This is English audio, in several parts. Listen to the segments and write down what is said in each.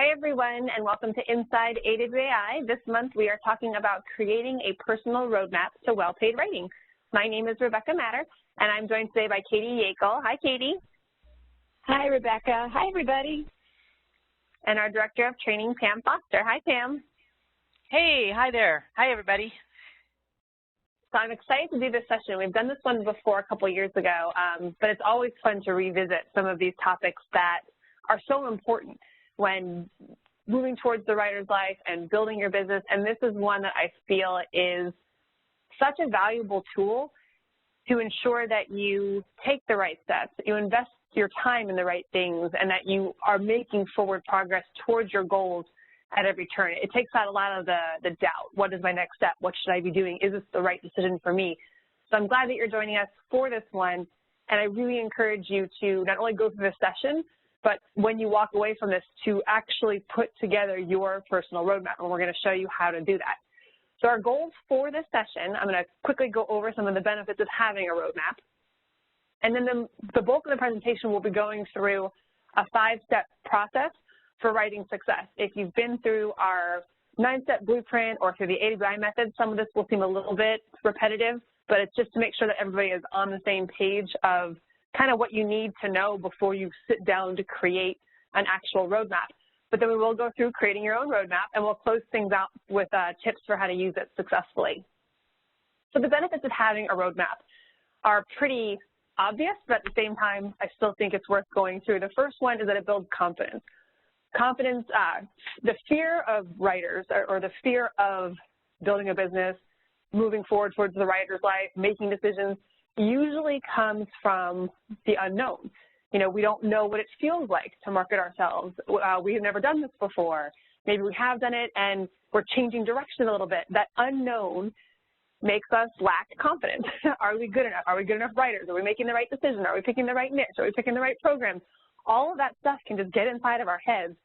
Hi, everyone, and welcome to Inside AWai. This month, we are talking about creating a personal roadmap to well-paid writing. My name is Rebecca Matter, and I'm joined today by Katie Yakel. Hi, Katie. Hi, Rebecca. Hi, everybody. And our Director of Training, Pam Foster. Hi, Pam. Hey, hi there. Hi, everybody. So I'm excited to do this session. We've done this one before a couple years ago, but it's always fun to revisit some of these topics that are so important when moving towards the writer's life and building your business. And this is one that I feel is such a valuable tool to ensure that you take the right steps, that you invest your time in the right things, and that you are making forward progress towards your goals at every turn. It takes out a lot of the doubt. What is my next step? What should I be doing? Is this the right decision for me? So I'm glad that you're joining us for this one, and I really encourage you to not only go through this session, but when you walk away from this, to actually put together your personal roadmap, and we're going to show you how to do that. So our goals for this session, I'm going to quickly go over some of the benefits of having a roadmap. And then the bulk of the presentation will be going through a 5-step process for writing success. If you've been through our 9-step blueprint or through the AWI method, some of this will seem a little bit repetitive, but it's just to make sure that everybody is on the same page of kind of what you need to know before you sit down to create an actual roadmap. But then we will go through creating your own roadmap, and we'll close things out with tips for how to use it successfully. So the benefits of having a roadmap are pretty obvious, but at the same time, I still think it's worth going through. The first one is that it builds confidence. Confidence, the fear of writers or the fear of building a business, moving forward towards the writer's life, making decisions, usually comes from the unknown. You know, we don't know what it feels like to market ourselves. We've never done this before. Maybe we have done it and we're changing direction a little bit. That unknown makes us lack confidence. Are we good enough? Are we good enough writers? Are we making the right decision? Are we picking the right niche? Are we picking the right programs? All of that stuff can just get inside of our heads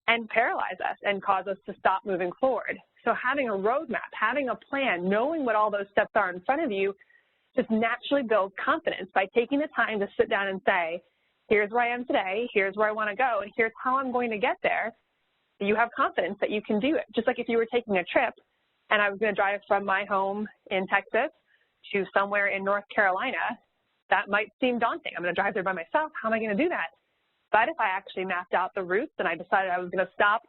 and paralyze us and cause us to stop moving forward. So having a roadmap, having a plan, knowing what all those steps are in front of you, just naturally builds confidence by taking the time to sit down and say, here's where I am today, here's where I want to go, and here's how I'm going to get there. You have confidence that you can do it. Just like if you were taking a trip and I was going to drive from my home in Texas to somewhere in North Carolina, that might seem daunting. I'm going to drive there by myself. How am I going to do that? But if I actually mapped out the routes and I decided I was going to stop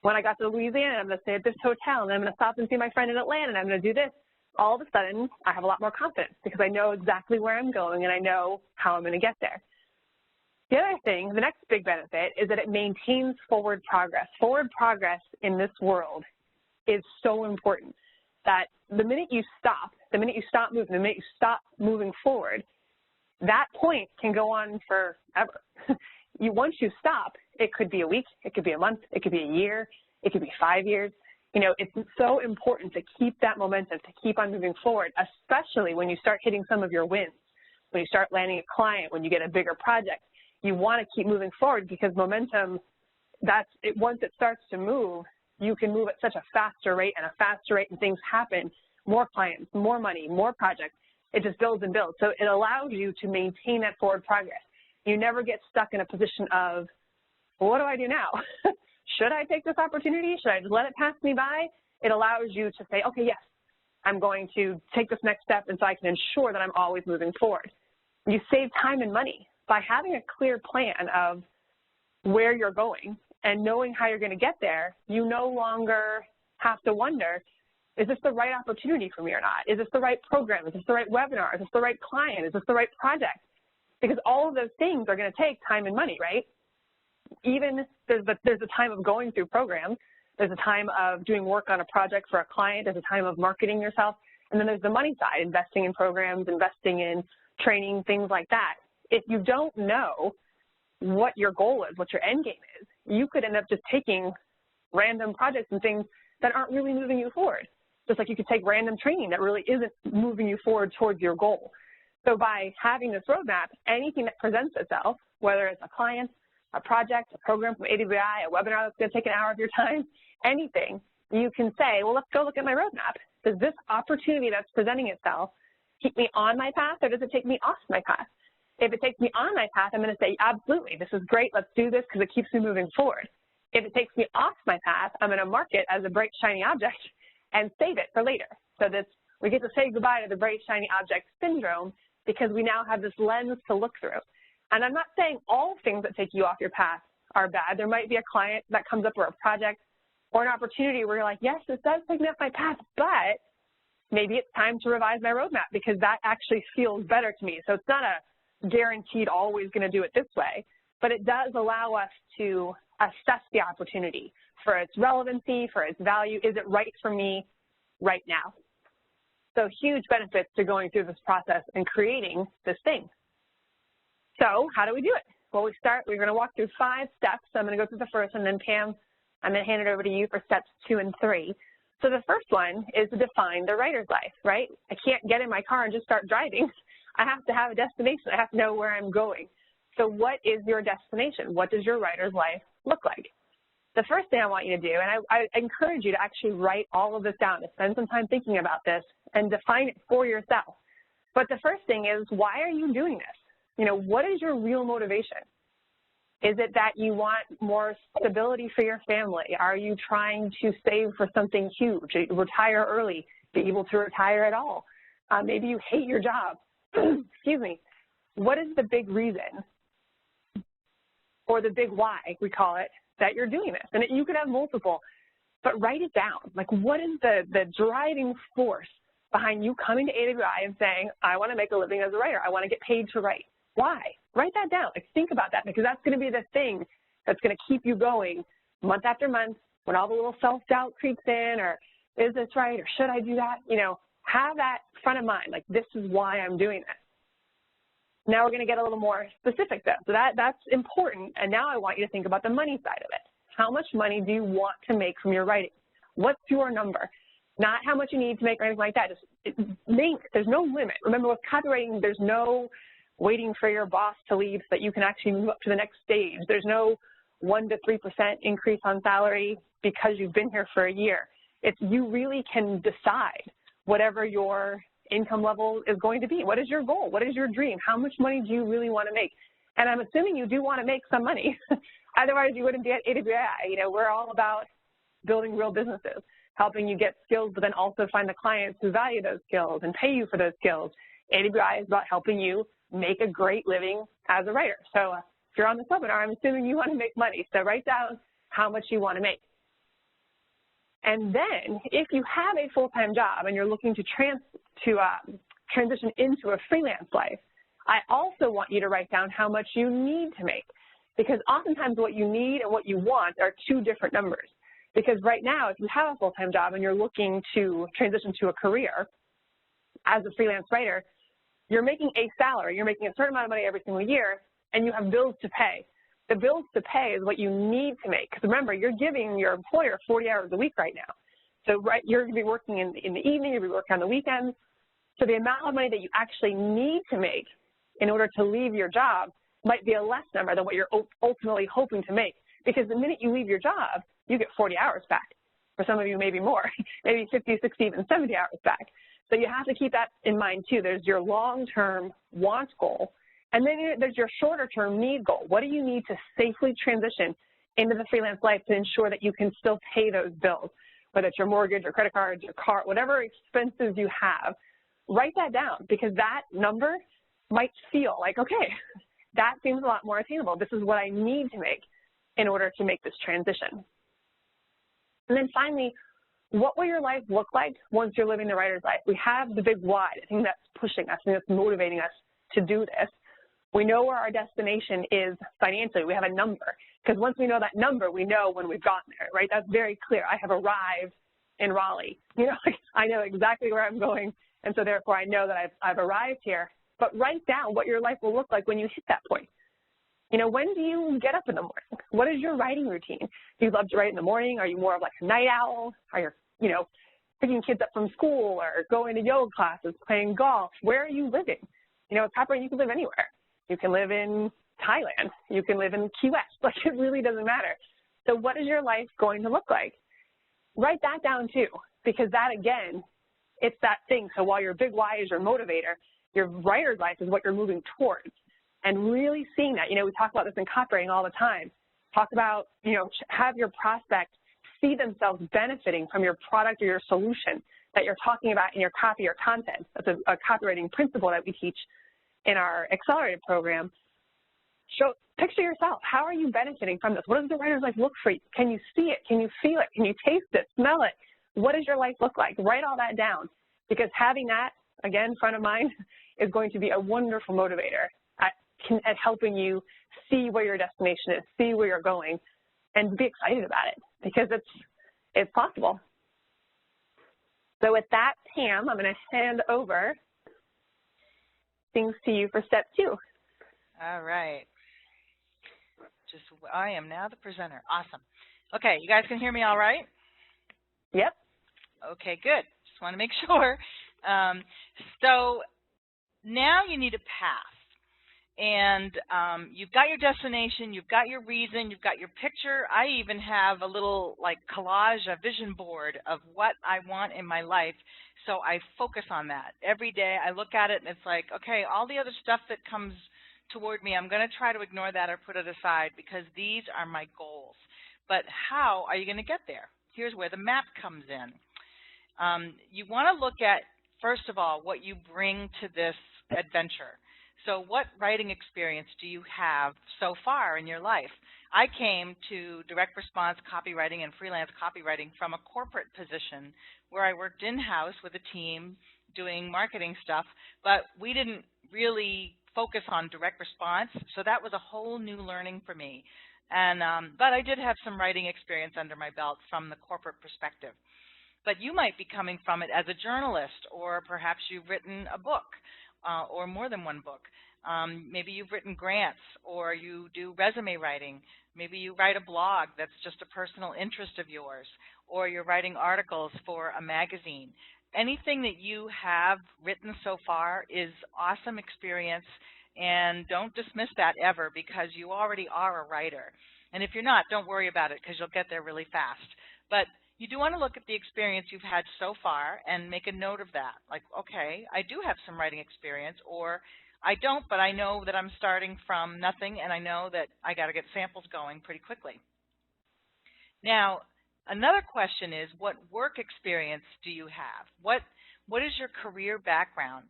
when I got to Louisiana, and I'm going to stay at this hotel, and I'm going to stop and see my friend in Atlanta, and I'm going to do this, all of a sudden I have a lot more confidence because I know exactly where I'm going and I know how I'm going to get there. The other thing, the next big benefit, is that it maintains forward progress. Forward progress in this world is so important that the minute you stop moving, the minute you stop moving forward, that point can go on forever. Once you stop, it could be a week, it could be a month, it could be a year, it could be 5 years. You know, it's so important to keep that momentum, to keep on moving forward, especially when you start hitting some of your wins, when you start landing a client, when you get a bigger project. You want to keep moving forward because momentum, once it starts to move, you can move at such a faster rate and things happen, more clients, more money, more projects. It just builds and builds. So it allows you to maintain that forward progress. You never get stuck in a position of, well, what do I do now? Should I take this opportunity? Should I just let it pass me by? It allows you to say, okay, yes, I'm going to take this next step, and so I can ensure that I'm always moving forward. You save time and money by having a clear plan of where you're going and knowing how you're going to get there. You no longer have to wonder, is this the right opportunity for me or not? Is this the right program? Is this the right webinar? Is this the right client? Is this the right project? Because all of those things are going to take time and money, right? Even there's a time of going through programs, there's a time of doing work on a project for a client, there's a time of marketing yourself, and then there's the money side, investing in programs, investing in training, things like that. If you don't know what your goal is, what your end game is, you could end up just taking random projects and things that aren't really moving you forward. Just like you could take random training that really isn't moving you forward towards your goal. So by having this roadmap, anything that presents itself, whether it's a client, a project, a program from AWI, a webinar that's going to take an hour of your time, anything, you can say, well, let's go look at my roadmap. Does this opportunity that's presenting itself keep me on my path, or does it take me off my path? If it takes me on my path, I'm going to say, absolutely, this is great, let's do this because it keeps me moving forward. If it takes me off my path, I'm going to mark it as a bright, shiny object and save it for later. So we get to say goodbye to the bright, shiny object syndrome because we now have this lens to look through. And I'm not saying all things that take you off your path are bad. There might be a client that comes up or a project or an opportunity where you're like, yes, this does take me off my path, but maybe it's time to revise my roadmap because that actually feels better to me. So it's not a guaranteed always going to do it this way, but it does allow us to assess the opportunity for its relevancy, for its value. Is it right for me right now? So huge benefits to going through this process and creating this thing. So how do we do it? Well, we're going to walk through 5 steps. I'm going to go through the first, and then Pam, I'm going to hand it over to you for steps 2 and 3. So the first one is to define the writer's life, right? I can't get in my car and just start driving. I have to have a destination. I have to know where I'm going. So what is your destination? What does your writer's life look like? The first thing I want you to do, and I encourage you to actually write all of this down, to spend some time thinking about this and define it for yourself. But the first thing is, why are you doing this? You know, what is your real motivation? Is it that you want more stability for your family? Are you trying to save for something huge, retire early, be able to retire at all? Maybe you hate your job. Excuse me. What is the big reason, or the big why, we call it, that you're doing this? And you could have multiple, but write it down. Like, what is the driving force behind you coming to AWI and saying, I want to make a living as a writer. I want to get paid to write. Why? Write that down. Like, think about that, because that's going to be the thing that's going to keep you going month after month when all the little self-doubt creeps in, or is this right, or should I do that? You know, have that front of mind, like, this is why I'm doing this. Now we're going to get a little more specific, though. So that's important, and now I want you to think about the money side of it. How much money do you want to make from your writing? What's your number? Not how much you need to make or anything like that. Just name it. There's no limit. Remember, with copywriting, there's no waiting for your boss to leave so that you can actually move up to the next stage. There's no 1 to 3% increase on salary because you've been here for a year. It's, you really can decide whatever your income level is going to be. What is your goal? What is your dream? How much money do you really want to make? And I'm assuming you do want to make some money. Otherwise, you wouldn't be at AWI. You know, we're all about building real businesses, helping you get skills, but then also find the clients who value those skills and pay you for those skills. AWI is about helping you make a great living as a writer. So if you're on this webinar, I'm assuming you want to make money. So write down how much you want to make. And then if you have a full-time job and you're looking to transition into a freelance life, I also want you to write down how much you need to make, because oftentimes what you need and what you want are 2 different numbers. Because right now, if you have a full-time job and you're looking to transition to a career as a freelance writer, you're making a salary, you're making a certain amount of money every single year, and you have bills to pay. The bills to pay is what you need to make. Because remember, you're giving your employer 40 hours a week right now. So you're going to be working in the evening, you're going to be working on the weekends. So the amount of money that you actually need to make in order to leave your job might be a less number than what you're ultimately hoping to make. Because the minute you leave your job, you get 40 hours back. For some of you, maybe more, maybe 50, 60, even 70 hours back. So you have to keep that in mind too. There's your long-term want goal, and then there's your shorter-term need goal. What do you need to safely transition into the freelance life to ensure that you can still pay those bills, whether it's your mortgage or credit cards, your car, whatever expenses you have? Write that down, because that number might feel like, okay, that seems a lot more attainable. This is what I need to make in order to make this transition. And then finally, what will your life look like once you're living the writer's life? We have the big why, the thing that's pushing us, the thing that's motivating us to do this. We know where our destination is financially. We have a number, because once we know that number, we know when we've gotten there, right? That's very clear. I have arrived in Raleigh. You know, I know exactly where I'm going, and so therefore I know that I've arrived here. But write down what your life will look like when you hit that point. You know, when do you get up in the morning? What is your writing routine? Do you love to write in the morning? Are you more of like a night owl? Are you, you know, picking kids up from school or going to yoga classes, playing golf? Where are you living? You know, with copywriting, you can live anywhere. You can live in Thailand. You can live in Key West. Like, it really doesn't matter. So what is your life going to look like? Write that down too, because that, again, it's that thing. So while your big why is your motivator, your writer's life is what you're moving towards. And really seeing that, you know, we talk about this in copywriting all the time. Talk about, have your prospect see themselves benefiting from your product or your solution that you're talking about in your copy or content. That's a copywriting principle that we teach in our accelerated program. Picture yourself. How are you benefiting from this? What does the writer's life look for you? Can you see it? Can you feel it? Can you taste it, smell it? What does your life look like? Write all that down, because having that, again, front of mind, is going to be a wonderful motivator at helping you see where your destination is, see where you're going, and be excited about it, because it's possible. So with that, Pam, I'm going to hand over things to you for step 2. All right. I am now the presenter. Awesome. Okay, you guys can hear me all right? Yep. Okay, good. Just want to make sure. So now you need a path. And you've got your destination, you've got your reason, you've got your picture. I even have a little like collage, a vision board of what I want in my life. So I focus on that. Every day I look at it and it's like, okay, all the other stuff that comes toward me, I'm going to try to ignore that or put it aside, because these are my goals. But how are you going to get there? Here's where the map comes in. You want to look at, first of all, what you bring to this adventure. So what writing experience do you have so far in your life? I came to direct response copywriting and freelance copywriting from a corporate position where I worked in-house with a team doing marketing stuff, but we didn't really focus on direct response, so that was a whole new learning for me. And but I did have some writing experience under my belt from the corporate perspective. But you might be coming from it as a journalist, or perhaps you've written a book. Or more than one book. Maybe you've written grants, or you do resume writing. Maybe you write a blog that's just a personal interest of yours, or you're writing articles for a magazine. Anything that you have written so far is awesome experience, and don't dismiss that ever, because you already are a writer. And if you're not, don't worry about it, because you'll get there really fast. But you do want to look at the experience you've had so far and make a note of that. Like, okay, I do have some writing experience, or I don't, but I know that I'm starting from nothing, and I know that I got to get samples going pretty quickly. Now, another question is, what work experience do you have? What is your career background?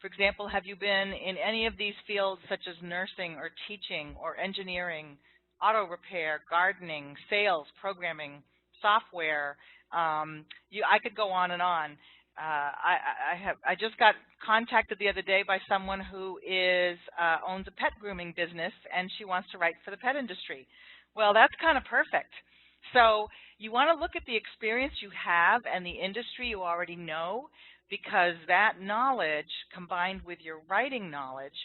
For example, have you been in any of these fields such as nursing or teaching or engineering, auto repair, gardening, sales, programming, software? I could go on and on. I just got contacted the other day by someone who owns a pet grooming business, and she wants to write for the pet industry. Well, that's kind of perfect. So you want to look at the experience you have and the industry you already know, because that knowledge combined with your writing knowledge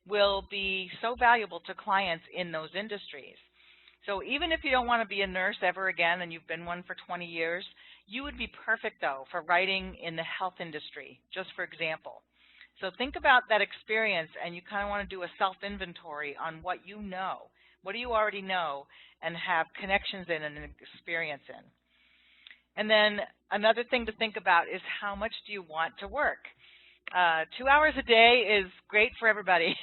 will be so valuable to clients in those industries. So even if you don't want to be a nurse ever again and you've been one for 20 years, you would be perfect, though, for writing in the health industry, just for example. So think about that experience, and you kind of want to do a self-inventory on what you know. What do you already know and have connections in and experience in? And then another thing to think about is, how much do you want to work? 2 hours a day is great for everybody,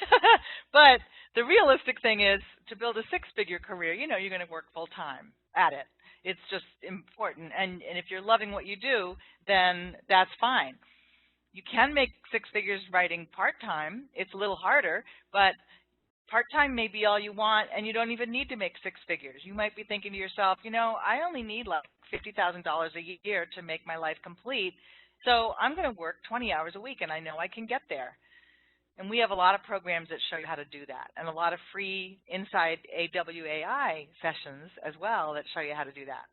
but the realistic thing is, to build a 6-figure career, you're going to work full-time at it. It's just important, and if you're loving what you do, then that's fine. You can make 6 figures writing part-time. It's a little harder, but part-time may be all you want, and you don't even need to make 6 figures. You might be thinking to yourself, I only need like $50,000 a year to make my life complete, so I'm going to work 20 hours a week, and I know I can get there. And we have a lot of programs that show you how to do that, and a lot of free INSIDE AWAI sessions as well that show you how to do that.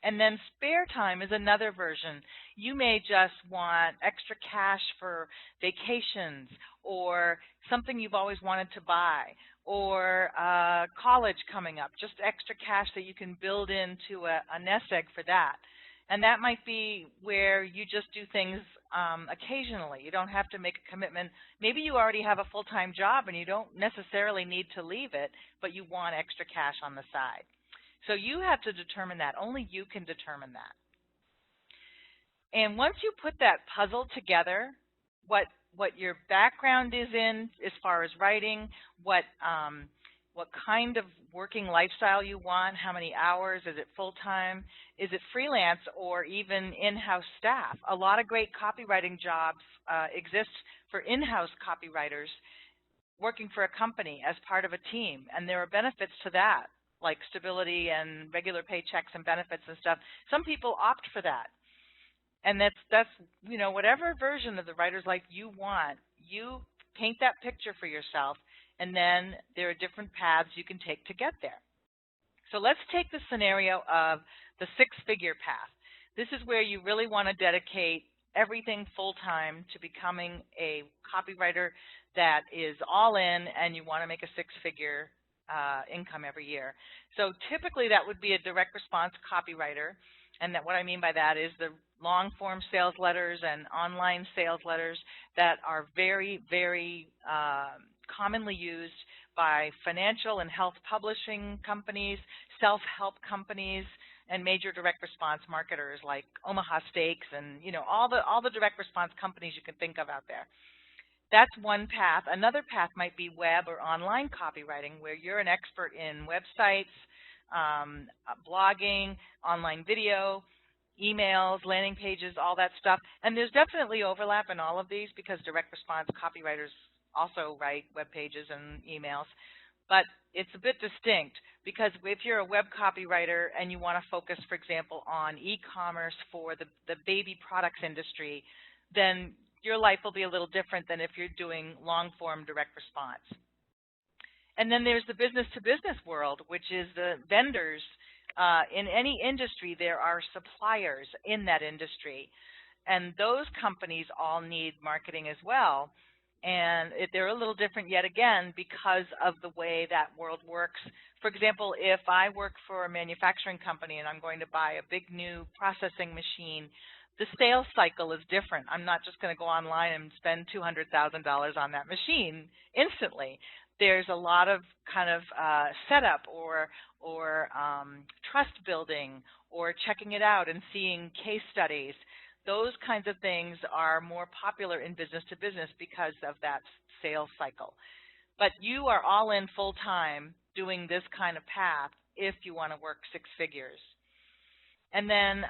And then spare time is another version. You may just want extra cash for vacations, or something you've always wanted to buy, or college coming up, just extra cash that you can build into a nest egg for that. And that might be where you just do things occasionally. You don't have to make a commitment. Maybe you already have a full-time job and you don't necessarily need to leave it, but you want extra cash on the side. So you have to determine that. Only you can determine that. And once you put that puzzle together, what your background is in as far as writing, what what kind of working lifestyle you want, how many hours, is it full-time, is it freelance, or even in-house staff. A lot of great copywriting jobs exist for in-house copywriters working for a company as part of a team, and there are benefits to that, like stability and regular paychecks and benefits and stuff. Some people opt for that. And that's you know, whatever version of the writer's life you want, you paint that picture for yourself, and then there are different paths you can take to get there. So let's take the scenario of the six-figure path. This is where you really want to dedicate everything full-time to becoming a copywriter that is all in, and you want to make a six-figure income every year. So typically that would be a direct response copywriter. And that what I mean by that is the long-form sales letters and online sales letters that are very, very commonly used by financial and health publishing companies, self-help companies, and major direct response marketers like Omaha Steaks and, you know, all the direct response companies you can think of out there. That's one path. Another path might be web or online copywriting, where you're an expert in websites, blogging, online video, emails, landing pages, all that stuff. And there's definitely overlap in all of these because direct response copywriters also write web pages and emails. But it's a bit distinct because if you're a web copywriter and you want to focus, for example, on e-commerce for the baby products industry, then your life will be a little different than if you're doing long-form direct response. And then there's the business-to-business world, which is the vendors. In any industry, there are suppliers in that industry. And those companies all need marketing as well. And they're a little different yet again because of the way that world works. For example, if I work for a manufacturing company and I'm going to buy a big new processing machine, the sales cycle is different. I'm not just going to go online and spend $200,000 on that machine instantly. There's a lot of kind of setup or trust building or checking it out and seeing case studies. Those kinds of things are more popular in business to business because of that sales cycle. But you are all in full time doing this kind of path if you want to work six figures. And then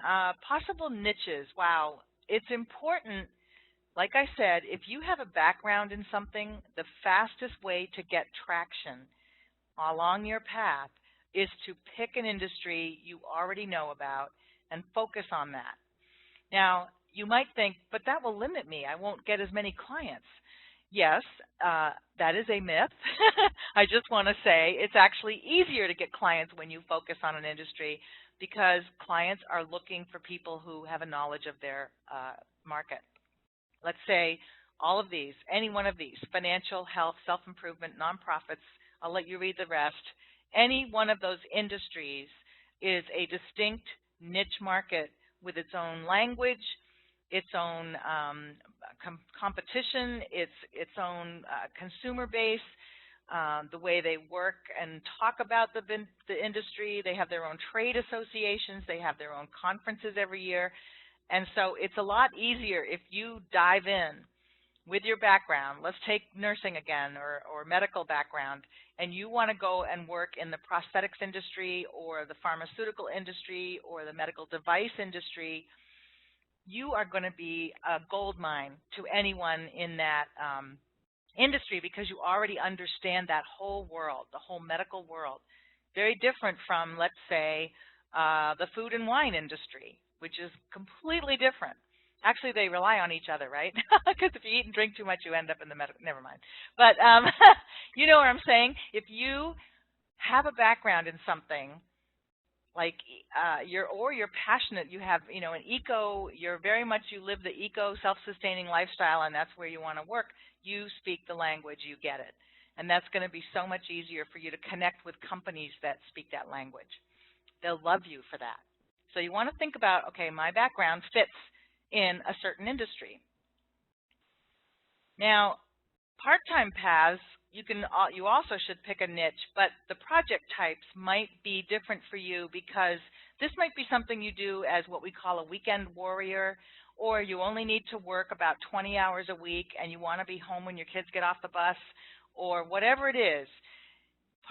possible niches. Wow, it's important. Like I said, if you have a background in something, the fastest way to get traction along your path is to pick an industry you already know about and focus on that. Now, you might think, but that will limit me. I won't get as many clients. Yes, that is a myth. I just want to say it's actually easier to get clients when you focus on an industry because clients are looking for people who have a knowledge of their market. Let's say all of these, any one of these, financial, health, self-improvement, nonprofits, I'll let you read the rest. Any one of those industries is a distinct niche market with its own language, its own competition, its own consumer base, the way they work and talk about the industry. They have their own trade associations. They have their own conferences every year. And so it's a lot easier if you dive in with your background. Let's take nursing again or medical background, and you want to go and work in the prosthetics industry or the pharmaceutical industry or the medical device industry. You are going to be a gold mine to anyone in that industry because you already understand that whole world, the whole medical world. Very different from, let's say, the food and wine industry, which is completely different. Actually, they rely on each other, right? Because if you eat and drink too much, you end up in the medical, never mind. But you know what I'm saying? If you have a background in something, like you're passionate, you have, you know, you live the eco self-sustaining lifestyle, and that's where you want to work, you speak the language, you get it. And that's going to be so much easier for you to connect with companies that speak that language. They'll love you for that. So you want to think about, okay, my background fits in a certain industry. Now, part-time paths, you also should pick a niche, but the project types might be different for you because this might be something you do as what we call a weekend warrior, or you only need to work about 20 hours a week and you want to be home when your kids get off the bus, or whatever it is.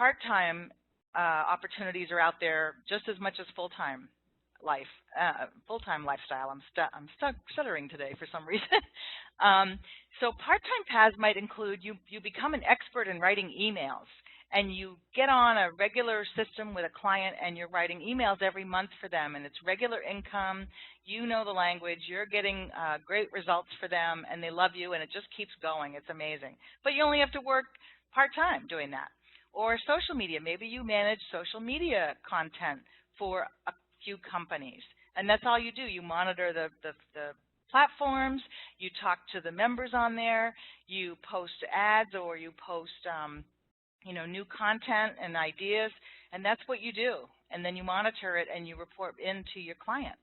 part-time opportunities are out there just as much as full-time lifestyle. I'm stuttering today for some reason. So part-time paths might include you become an expert in writing emails, and you get on a regular system with a client and you're writing emails every month for them, and it's regular income. You know the language. You're getting great results for them, and they love you, and it just keeps going. It's amazing. But you only have to work part-time doing that. Or social media. Maybe you manage social media content for a few companies, and that's all you do. You monitor the platforms, you talk to the members on there, you post ads, or you post new content and ideas, and that's what you do. And then you monitor it and you report into your client.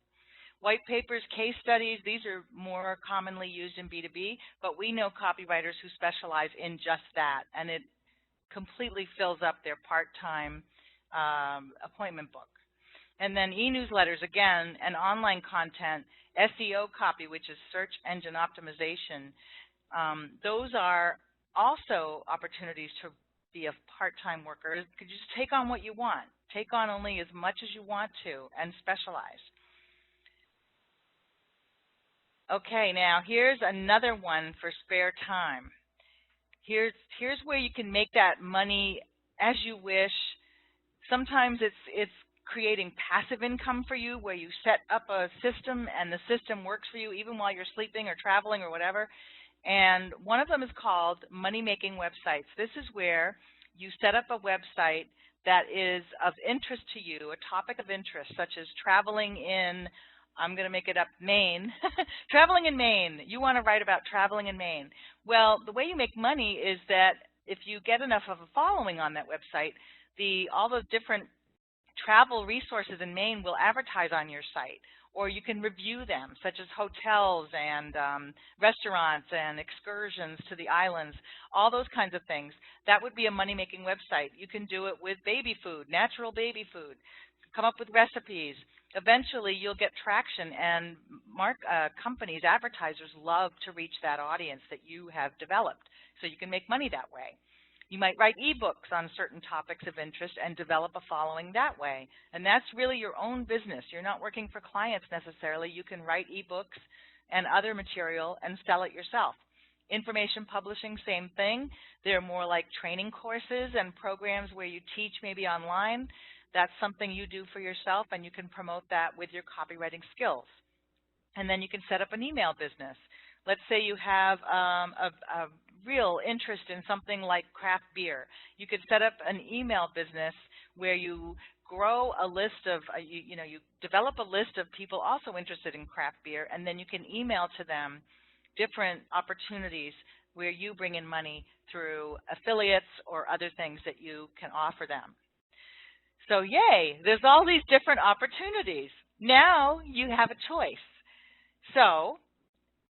White papers, case studies, these are more commonly used in B2B, but we know copywriters who specialize in just that, and it completely fills up their part-time appointment book. And then e-newsletters, again, and online content, SEO copy, which is search engine optimization. Those are also opportunities to be a part-time worker. You could just take on what you want. Take on only as much as you want to and specialize. Okay, now here's another one for spare time. Here's where you can make that money as you wish. Sometimes it's creating passive income for you, where you set up a system and the system works for you even while you're sleeping or traveling or whatever. And one of them is called money-making websites. This is where you set up a website that is of interest to you, a topic of interest, such as traveling in, I'm going to make it up, Maine. Traveling in Maine. You want to write about traveling in Maine. Well, the way you make money is that if you get enough of a following on that website, all those different travel resources in Maine will advertise on your site, or you can review them, such as hotels and restaurants and excursions to the islands, all those kinds of things. That would be a money-making website. You can do it with baby food, natural baby food, come up with recipes. Eventually, you'll get traction, and companies, advertisers love to reach that audience that you have developed, so you can make money that way. You might write ebooks on certain topics of interest and develop a following that way. And that's really your own business. You're not working for clients necessarily. You can write ebooks and other material and sell it yourself. Information publishing, same thing. They're more like training courses and programs where you teach maybe online. That's something you do for yourself, and you can promote that with your copywriting skills. And then you can set up an email business. Let's say you have a real interest in something like craft beer. You could set up an email business where you grow a list of, you develop a list of people also interested in craft beer, and then you can email to them different opportunities where you bring in money through affiliates or other things that you can offer them. So yay, there's all these different opportunities. Now you have a choice. So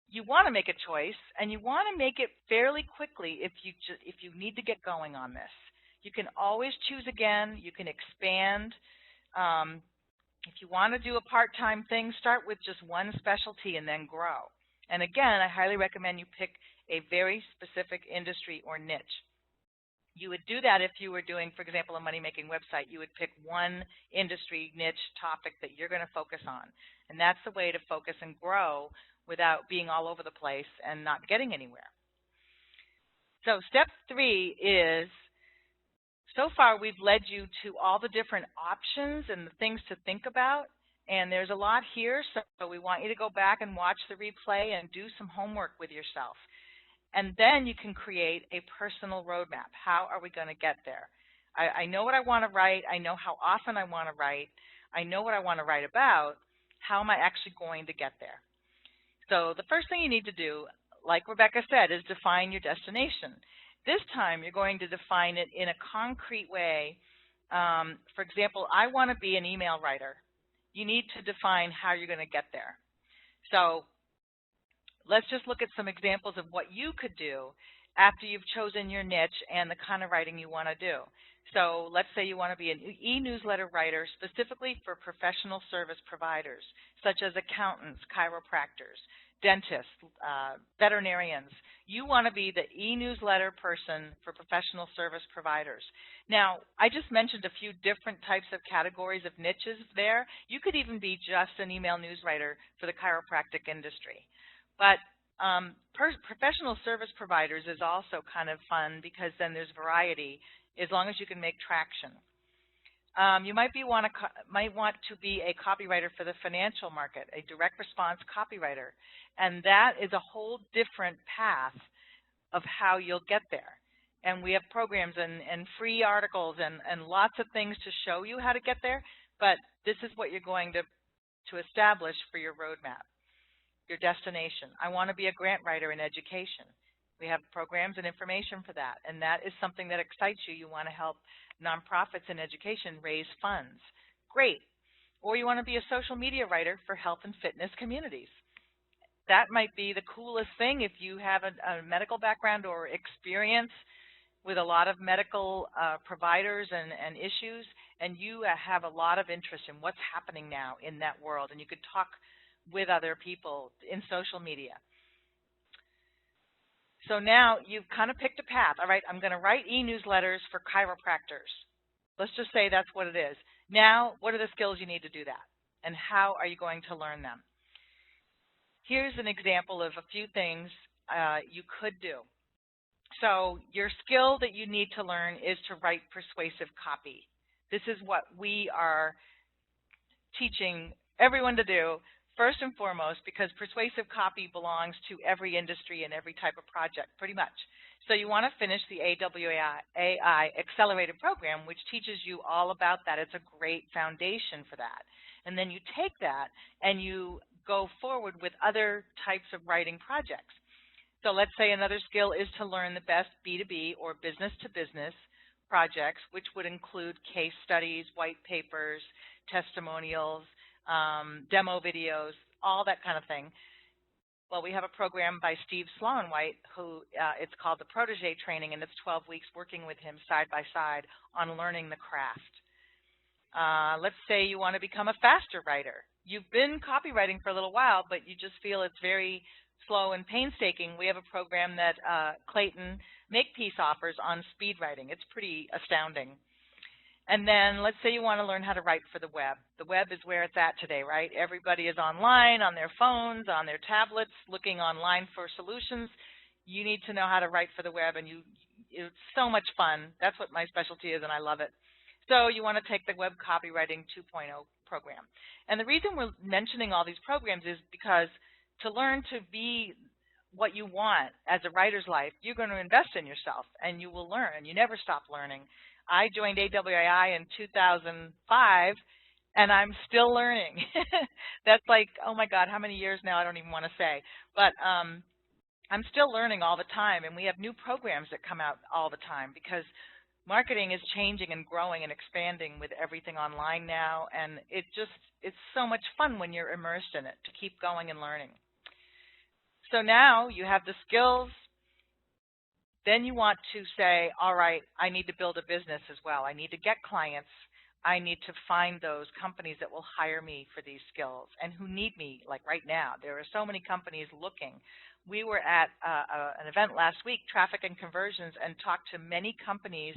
you want to make a choice, and you want to make it fairly quickly if you need to get going on this. You can always choose again. You can expand. If you want to do a part-time thing, start with just one specialty and then grow. And again, I highly recommend you pick a very specific industry or niche. You would do that if you were doing, for example, a money-making website. You would pick one industry, niche, topic that you're going to focus on. And that's the way to focus and grow without being all over the place and not getting anywhere. So step 3 is, so far we've led you to all the different options and the things to think about. And there's a lot here, so we want you to go back and watch the replay and do some homework with yourself. And then you can create a personal roadmap. How are we going to get there? I know what I want to write. I know how often I want to write. I know what I want to write about. How am I actually going to get there? So the first thing you need to do, like Rebecca said, is define your destination. This time you're going to define it in a concrete way. For example, I want to be an email writer. You need to define how you're going to get there. So let's just look at some examples of what you could do after you've chosen your niche and the kind of writing you want to do. So let's say you want to be an e-newsletter writer specifically for professional service providers, such as accountants, chiropractors, dentists, veterinarians. You want to be the e-newsletter person for professional service providers. Now, I just mentioned a few different types of categories of niches there. You could even be just an email newswriter for the chiropractic industry. But professional service providers is also kind of fun because then there's variety as long as you can make traction. You might want to be a copywriter for the financial market, a direct response copywriter. And that is a whole different path of how you'll get there. And we have programs and free articles and lots of things to show you how to get there. But this is what you're going to establish for your roadmap, your destination. I want to be a grant writer in education. We have programs and information for that. And that is something that excites you. You want to help nonprofits in education raise funds. Great. Or you want to be a social media writer for health and fitness communities. That might be the coolest thing if you have a medical background or experience with a lot of medical providers and issues, and you have a lot of interest in what's happening now in that world, and you could talk with other people in social media. So now you've kind of picked a path. All right, I'm going to write e-newsletters for chiropractors. Let's just say that's what it is. Now, what are the skills you need to do that? And how are you going to learn them? Here's an example of a few things you could do. So your skill that you need to learn is to write persuasive copy. This is what we are teaching everyone to do first and foremost, because persuasive copy belongs to every industry and every type of project, pretty much. So you want to finish the AWAI Accelerated Program, which teaches you all about that. It's a great foundation for that. And then you take that and you go forward with other types of writing projects. So let's say another skill is to learn the best B2B or business-to-business projects, which would include case studies, white papers, testimonials, demo videos, all that kind of thing. Well, we have a program by Steve Sloan-White, who it's called the Protege Training, and it's 12 weeks working with him side by side on learning the craft. Let's say you want to become a faster writer. You've been copywriting for a little while, but you just feel it's very slow and painstaking. We have a program that Clayton Makepeace offers on speed writing. It's pretty astounding. And then let's say you want to learn how to write for the web. The web is where it's at today, right? Everybody is online, on their phones, on their tablets, looking online for solutions. You need to know how to write for the web, and it's so much fun. That's what my specialty is, and I love it. So you want to take the Web Copywriting 2.0 program. And the reason we're mentioning all these programs is because to learn to be what you want as a writer's life, you're going to invest in yourself, and you will learn. You never stop learning. I joined AWAI in 2005, and I'm still learning. That's like, oh my God, how many years now? I don't even want to say. But I'm still learning all the time, and we have new programs that come out all the time because marketing is changing and growing and expanding with everything online now, and it's so much fun when you're immersed in it to keep going and learning. So now you have the skills. Then you want to say, all right, I need to build a business as well. I need to get clients. I need to find those companies that will hire me for these skills and who need me, like right now. There are so many companies looking. We were at an event last week, Traffic and Conversions, and talked to many companies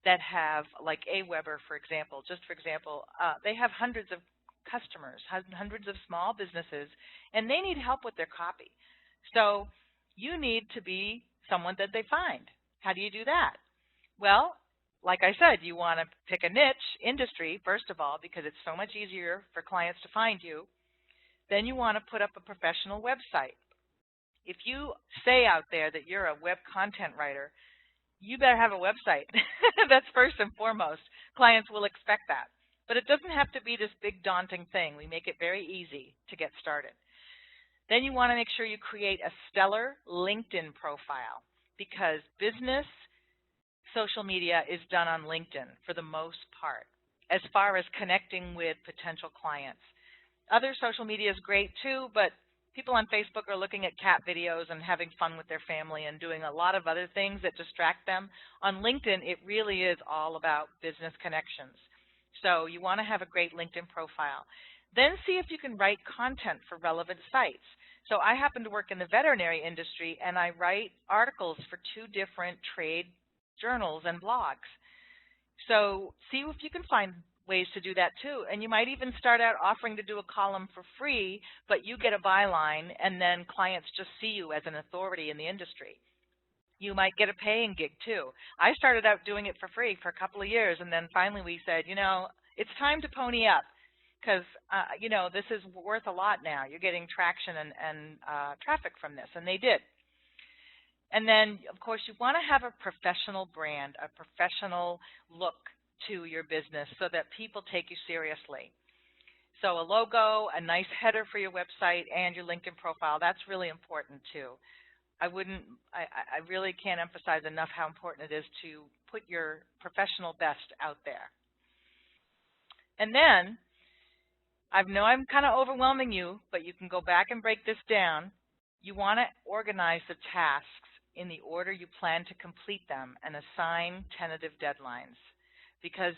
that have, like AWeber, for example. Just for example, they have hundreds of customers, hundreds of small businesses, and they need help with their copy. So you need to be someone that they find. How do you do that? Well, like I said, you want to pick a niche industry, first of all, because it's so much easier for clients to find you. Then you want to put up a professional website. If you say out there that you're a web content writer, you better have a website. That's first and foremost. Clients will expect that. But it doesn't have to be this big daunting thing. We make it very easy to get started. Then you want to make sure you create a stellar LinkedIn profile, because business social media is done on LinkedIn for the most part, as far as connecting with potential clients. Other social media is great too, but people on Facebook are looking at cat videos and having fun with their family and doing a lot of other things that distract them. On LinkedIn, it really is all about business connections. So you want to have a great LinkedIn profile. Then see if you can write content for relevant sites. So I happen to work in the veterinary industry, and I write articles for 2 different trade journals and blogs. So see if you can find ways to do that too. And you might even start out offering to do a column for free, but you get a byline, and then clients just see you as an authority in the industry. You might get a paying gig too. I started out doing it for free for a couple of years, and then finally we said, you know, it's time to pony up, because you know, this is worth a lot now. You're getting traction and traffic from this, and they did. And then, of course, you want to have a professional brand, a professional look to your business so that people take you seriously. So a logo, a nice header for your website, and your LinkedIn profile, that's really important too. I really can't emphasize enough how important it is to put your professional best out there. And then, I know I'm kind of overwhelming you, but you can go back and break this down. You want to organize the tasks in the order you plan to complete them and assign tentative deadlines, because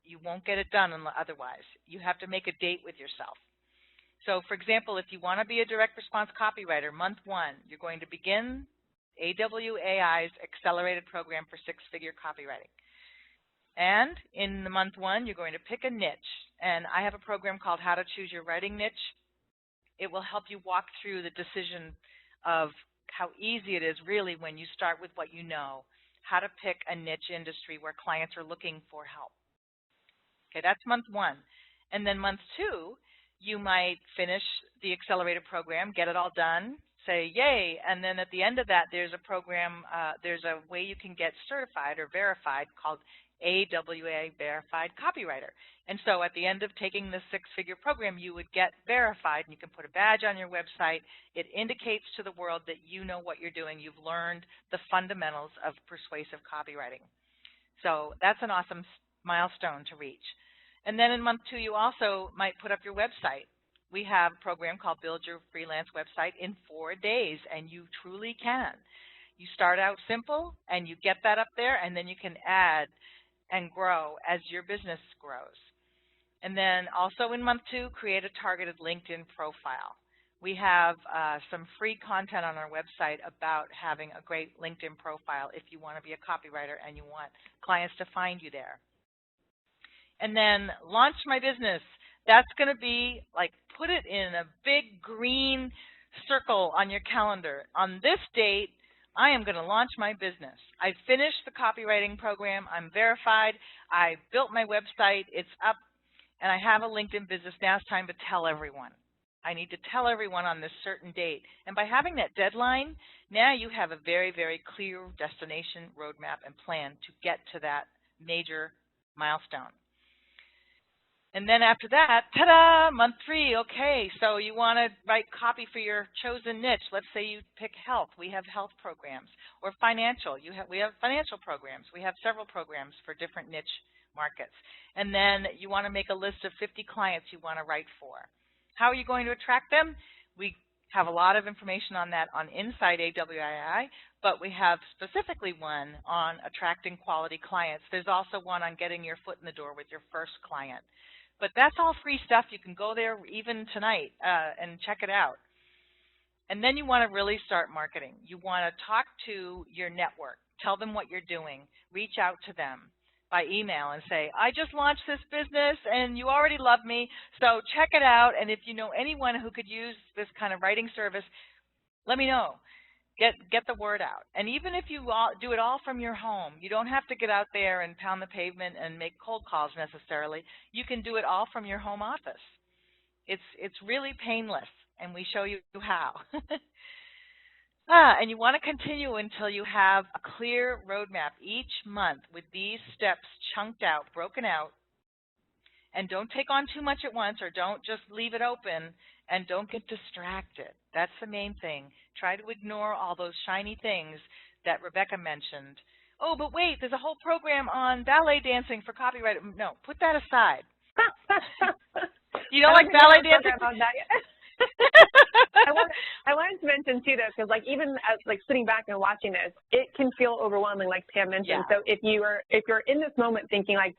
you won't get it done otherwise. You have to make a date with yourself. So, for example, if you want to be a direct response copywriter, month 1, you're going to begin AWAI's accelerated program for 6-figure copywriting. And in the month 1, you're going to pick a niche. And I have a program called How to Choose Your Writing Niche. It will help you walk through the decision of how easy it is really when you start with what you know, how to pick a niche industry where clients are looking for help. Okay, that's month 1. And then month 2, you might finish the accelerated program, get it all done, say yay, and then at the end of that there's a program, there's a way you can get certified or verified called AWA Verified Copywriter. And so at the end of taking the 6-figure program, you would get verified, and you can put a badge on your website. It indicates to the world that you know what you're doing. You've learned the fundamentals of persuasive copywriting. So that's an awesome milestone to reach. And then in month 2, you also might put up your website. We have a program called Build Your Freelance Website in 4 days, and you truly can. You start out simple, and you get that up there, and then you can add and grow as your business grows. And then also in month 2, create a targeted LinkedIn profile. We have some free content on our website about having a great LinkedIn profile if you want to be a copywriter and you want clients to find you there. And then launch my business. That's going to be like, put it in a big green circle on your calendar. On this date, I am going to launch my business. I finished the copywriting program. I'm verified. I built my website. It's up. And I have a LinkedIn business. Now it's time to tell everyone. I need to tell everyone on this certain date. And by having that deadline, now you have a very, very clear destination, roadmap, and plan to get to that major milestone. And then after that, ta-da, month 3, okay, so you want to write copy for your chosen niche. Let's say you pick health. We have health programs. Or financial. We have financial programs. We have several programs for different niche markets. And then you want to make a list of 50 clients you want to write for. How are you going to attract them? We have a lot of information on that on INSIDE AWAI, but we have specifically one on attracting quality clients. There's also one on getting your foot in the door with your first client. But that's all free stuff. You can go there even tonight and check it out. And then you want to really start marketing. You want to talk to your network. Tell them what you're doing. Reach out to them by email and say, I just launched this business and you already love me, so check it out. And if you know anyone who could use this kind of writing service, let me know. Get the word out. And even if you do it all from your home, you don't have to get out there and pound the pavement and make cold calls necessarily. You can do it all from your home office. It's really painless, and we show you how. And you want to continue until you have a clear roadmap each month with these steps chunked out, broken out. And don't take on too much at once, or don't just leave it open, and don't get distracted. That's the main thing. Try to ignore all those shiny things that Rebecca mentioned. Oh, but wait, there's a whole program on ballet dancing for copywriting. No, put that aside. You don't like ballet dancing? I wanted to mention too, though, because like even as like sitting back and watching this, it can feel overwhelming, like Pam mentioned. Yeah. So if you're in this moment thinking like,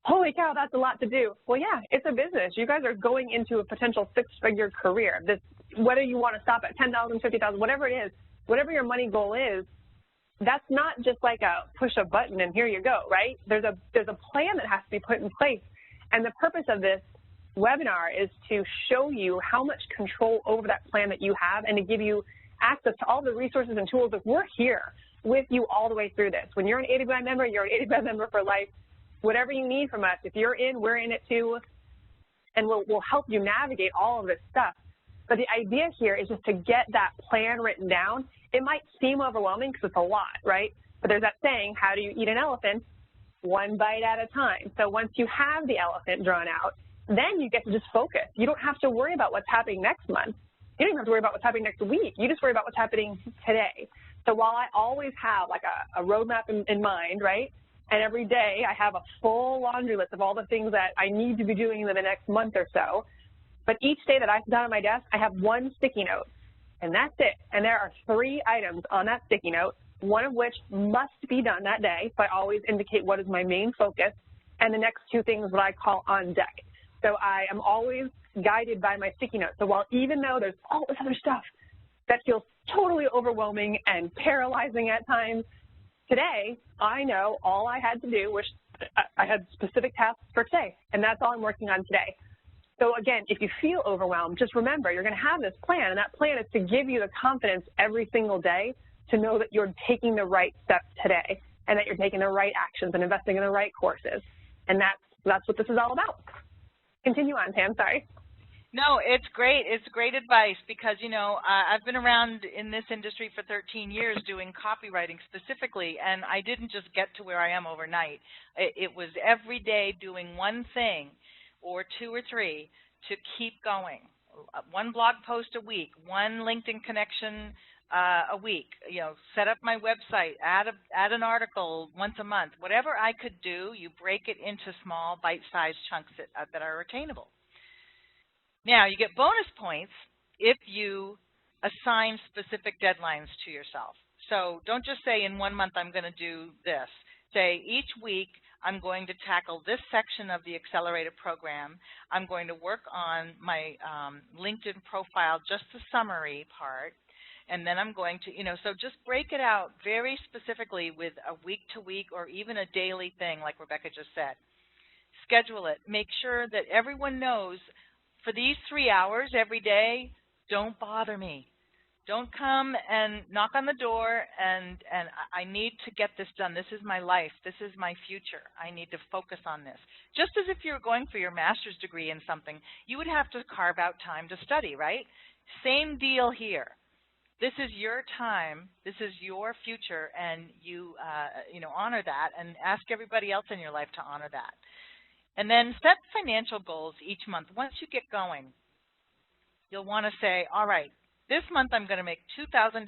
holy cow, that's a lot to do. Well, yeah, it's a business. You guys are going into a potential 6-figure career. This whether you want to stop at 10,000, 50,000, whatever it is, whatever your money goal is, that's not just like a push a button and here you go, right? There's a plan that has to be put in place. And the purpose of this webinar is to show you how much control over that plan that you have and to give you access to all the resources and tools that we're here with you all the way through this. When you're an AWI member, you're an AWI member for life. Whatever you need from us, if you're in, we're in it too, and we'll help you navigate all of this stuff. But the idea here is just to get that plan written down. It might seem overwhelming because it's a lot, right? But there's that saying, how do you eat an elephant? One bite at a time. So once you have the elephant drawn out, then you get to just focus. You don't have to worry about what's happening next month. You don't even have to worry about what's happening next week. You just worry about what's happening today. So while I always have like a roadmap in mind, right, and every day I have a full laundry list of all the things that I need to be doing in the next month or so, but each day that I sit down at my desk, I have one sticky note, and that's it. And there are 3 items on that sticky note, one of which must be done that day, so I always indicate what is my main focus, and the next 2 things what I call on deck. So I am always guided by my sticky note. So while even though there's all this other stuff that feels totally overwhelming and paralyzing at times, today I know all I had to do was I had specific tasks for today, and that's all I'm working on today. So again, if you feel overwhelmed, just remember you're going to have this plan, and that plan is to give you the confidence every single day to know that you're taking the right steps today and that you're taking the right actions and investing in the right courses. And that's what this is all about. Continue on, Pam, sorry. No, it's great. It's great advice because, you know, I've been around in this industry for 13 years doing copywriting specifically, and I didn't just get to where I am overnight. It was every day doing one thing or 2 or 3 to keep going. 1 blog post a week, 1 LinkedIn connection a week, you know, set up my website, add an article once a month. Whatever I could do, you break it into small bite-sized chunks that are attainable. Now, you get bonus points if you assign specific deadlines to yourself. So don't just say in 1 month I'm going to do this. Say each week I'm going to tackle this section of the accelerated program. I'm going to work on my LinkedIn profile, just the summary part. And then I'm going to, you know, so just break it out very specifically with a week-to-week or even a daily thing like Rebecca just said. Schedule it. Make sure that everyone knows for these 3 hours every day, don't bother me. Don't come and knock on the door and I need to get this done. This is my life. This is my future. I need to focus on this. Just as if you're going for your master's degree in something, you would have to carve out time to study, right? Same deal here. This is your time. This is your future, and you know, honor that and ask everybody else in your life to honor that. And then set financial goals each month. Once you get going, you'll want to say, all right, this month I'm going to make $2,000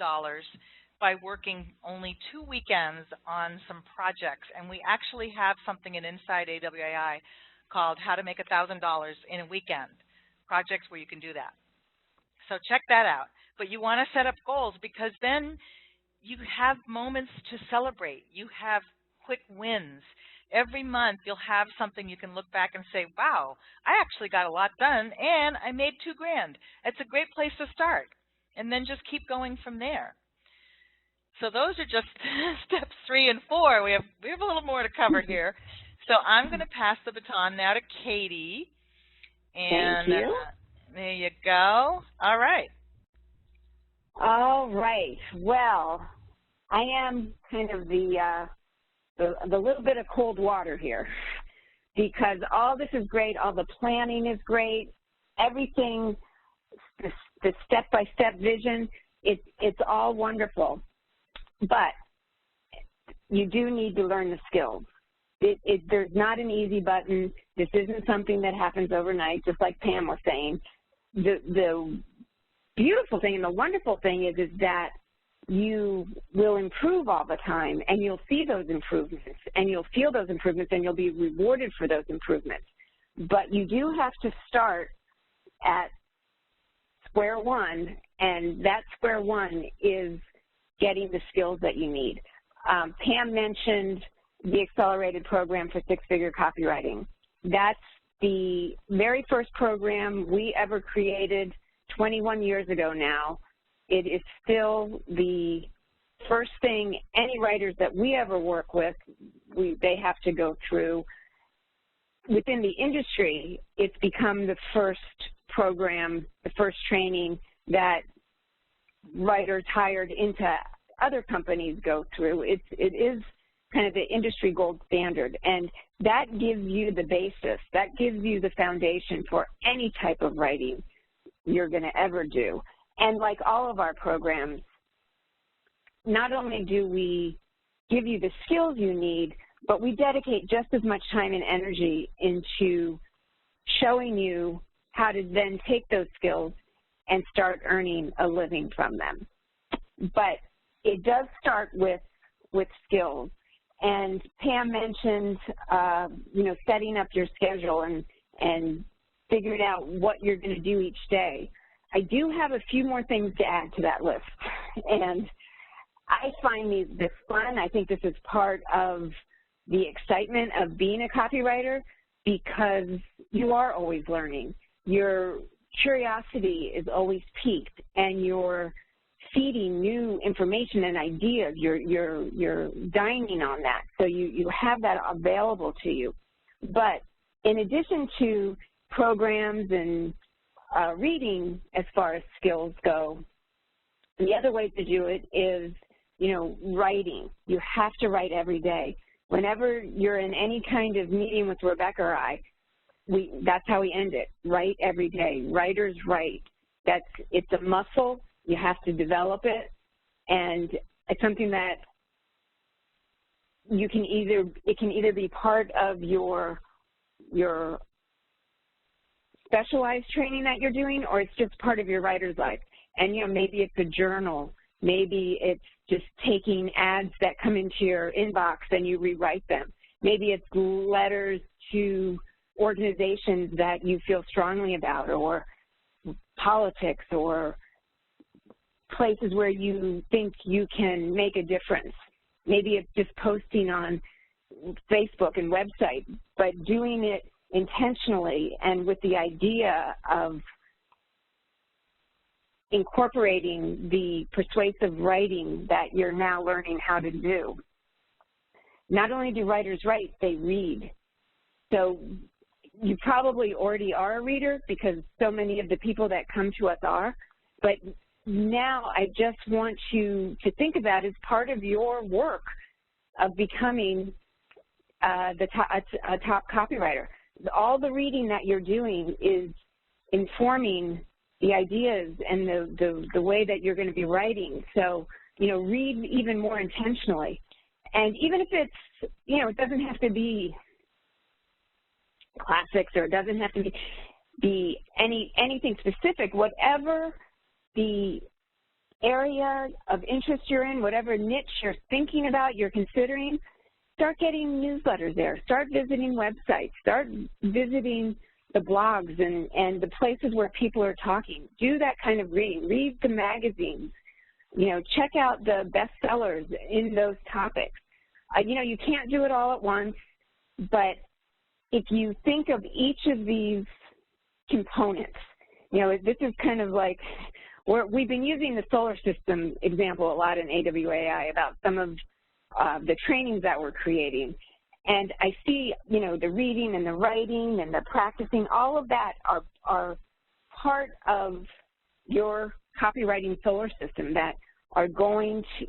by working only 2 weekends on some projects. And we actually have something in Inside AWI called How to Make $1,000 in a Weekend, projects where you can do that. So check that out. But you want to set up goals because then you have moments to celebrate. You have quick wins. Every month you'll have something you can look back and say, wow, I actually got a lot done and I made $2,000. It's a great place to start. And then just keep going from there. So those are just steps 3 and 4. We have a little more to cover here. So I'm going to pass the baton now to Katie. And thank you. There you go. All right. All right. Well, I am kind of the little bit of cold water here because all this is great. All the planning is great. Everything, the step-by-step vision, it's all wonderful. But you do need to learn the skills. There's not an easy button. This isn't something that happens overnight, just like Pam was saying. The beautiful thing and the wonderful thing is that you will improve all the time, and you'll see those improvements, and you'll feel those improvements, and you'll be rewarded for those improvements. But you do have to start at square one, and that square one is getting the skills that you need. Pam mentioned the accelerated program for 6-figure copywriting. That's the very first program we ever created 21 years ago now, it is still the first thing any writers that we ever work with, they have to go through. Within the industry, it's become the first program, the first training that writers hired into other companies go through. It is kind of the industry gold standard, and that gives you the basis, that gives you the foundation for any type of writing you're going to ever do. And like all of our programs, not only do we give you the skills you need, but we dedicate just as much time and energy into showing you how to then take those skills and start earning a living from them. But it does start with skills. And Pam mentioned, setting up your schedule and figuring out what you're going to do each day. I do have a few more things to add to that list. And I find this fun. I think this is part of the excitement of being a copywriter because you are always learning. Your curiosity is always piqued, and you're feeding new information and ideas. You're dining on that, so you have that available to you. But in addition to programs and reading as far as skills go, the other way to do it is, writing. You have to write every day. Whenever you're in any kind of meeting with Rebecca or I, that's how we end it. Write every day. Writers write. It's a muscle. You have to develop it, and it's something that it can either be part of your specialized training that you're doing, or it's just part of your writer's life. And maybe it's a journal. Maybe it's just taking ads that come into your inbox and you rewrite them. Maybe it's letters to organizations that you feel strongly about, or politics, or places where you think you can make a difference. Maybe it's just posting on Facebook and website, but doing it intentionally and with the idea of incorporating the persuasive writing that you're now learning how to do. Not only do writers write, they read. So you probably already are a reader because so many of the people that come to us are, but now I just want you to think of that as part of your work of becoming a top copywriter. All the reading that you're doing is informing the ideas and the way that you're going to be writing. So, read even more intentionally. And even if it's, it doesn't have to be classics, or it doesn't have to be anything specific, whatever the area of interest you're in, whatever niche you're thinking about, you're considering, start getting newsletters there. Start visiting websites. Start visiting the blogs and the places where people are talking. Do that kind of reading. Read the magazines. Check out the bestsellers in those topics. You can't do it all at once, but if you think of each of these components, this is kind of like, we've been using the solar system example a lot in AWAI about some of the trainings that we're creating. And I see, the reading and the writing and the practicing, all of that are part of your copywriting solar system that are going to,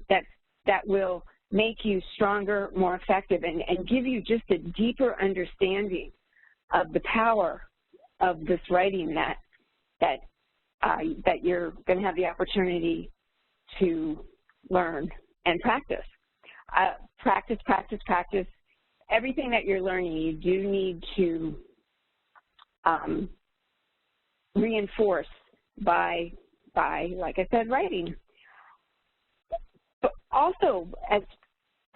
that will make you stronger, more effective, and give you just a deeper understanding of the power of this writing that you're going to have the opportunity to learn and practice. Practice, practice, practice. Everything that you're learning, you do need to reinforce by, like I said, writing. But also, as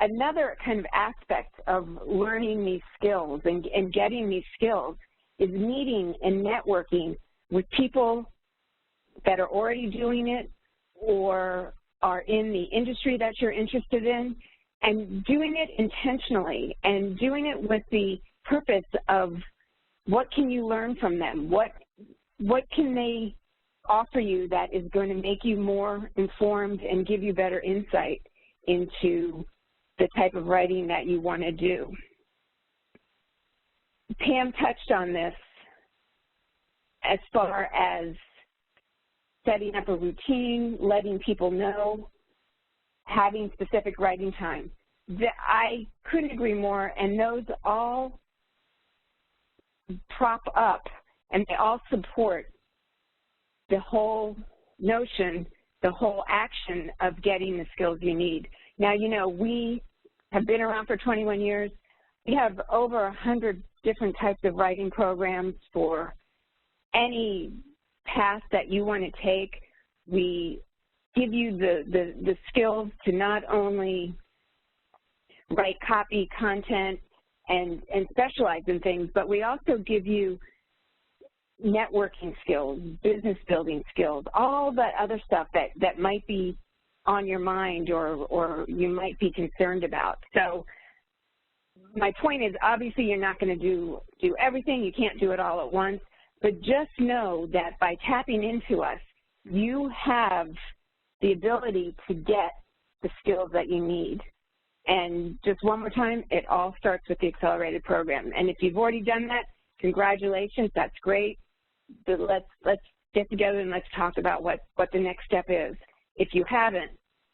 another kind of aspect of learning these skills and getting these skills is meeting and networking with people that are already doing it or are in the industry that you're interested in, and doing it intentionally and doing it with the purpose of what can you learn from them, what can they offer you that is going to make you more informed and give you better insight into the type of writing that you want to do. Pam touched on this as far as setting up a routine, letting people know, having specific writing time. I couldn't agree more, and those all prop up and they all support the whole notion, the whole action of getting the skills you need. Now, you know, we have been around for 21 years. We have over 100 different types of writing programs for any path that you want to take. We give you the skills to not only write copy, content, and specialize in things, but we also give you networking skills, business building skills, all that other stuff that might be on your mind or you might be concerned about. So my point is, obviously you're not going to do everything, you can't do it all at once, but just know that by tapping into us, you have the ability to get the skills that you need. And just one more time, it all starts with the accelerated program. And if you've already done that, congratulations, that's great. But let's get together and let's talk about what the next step is. If you haven't,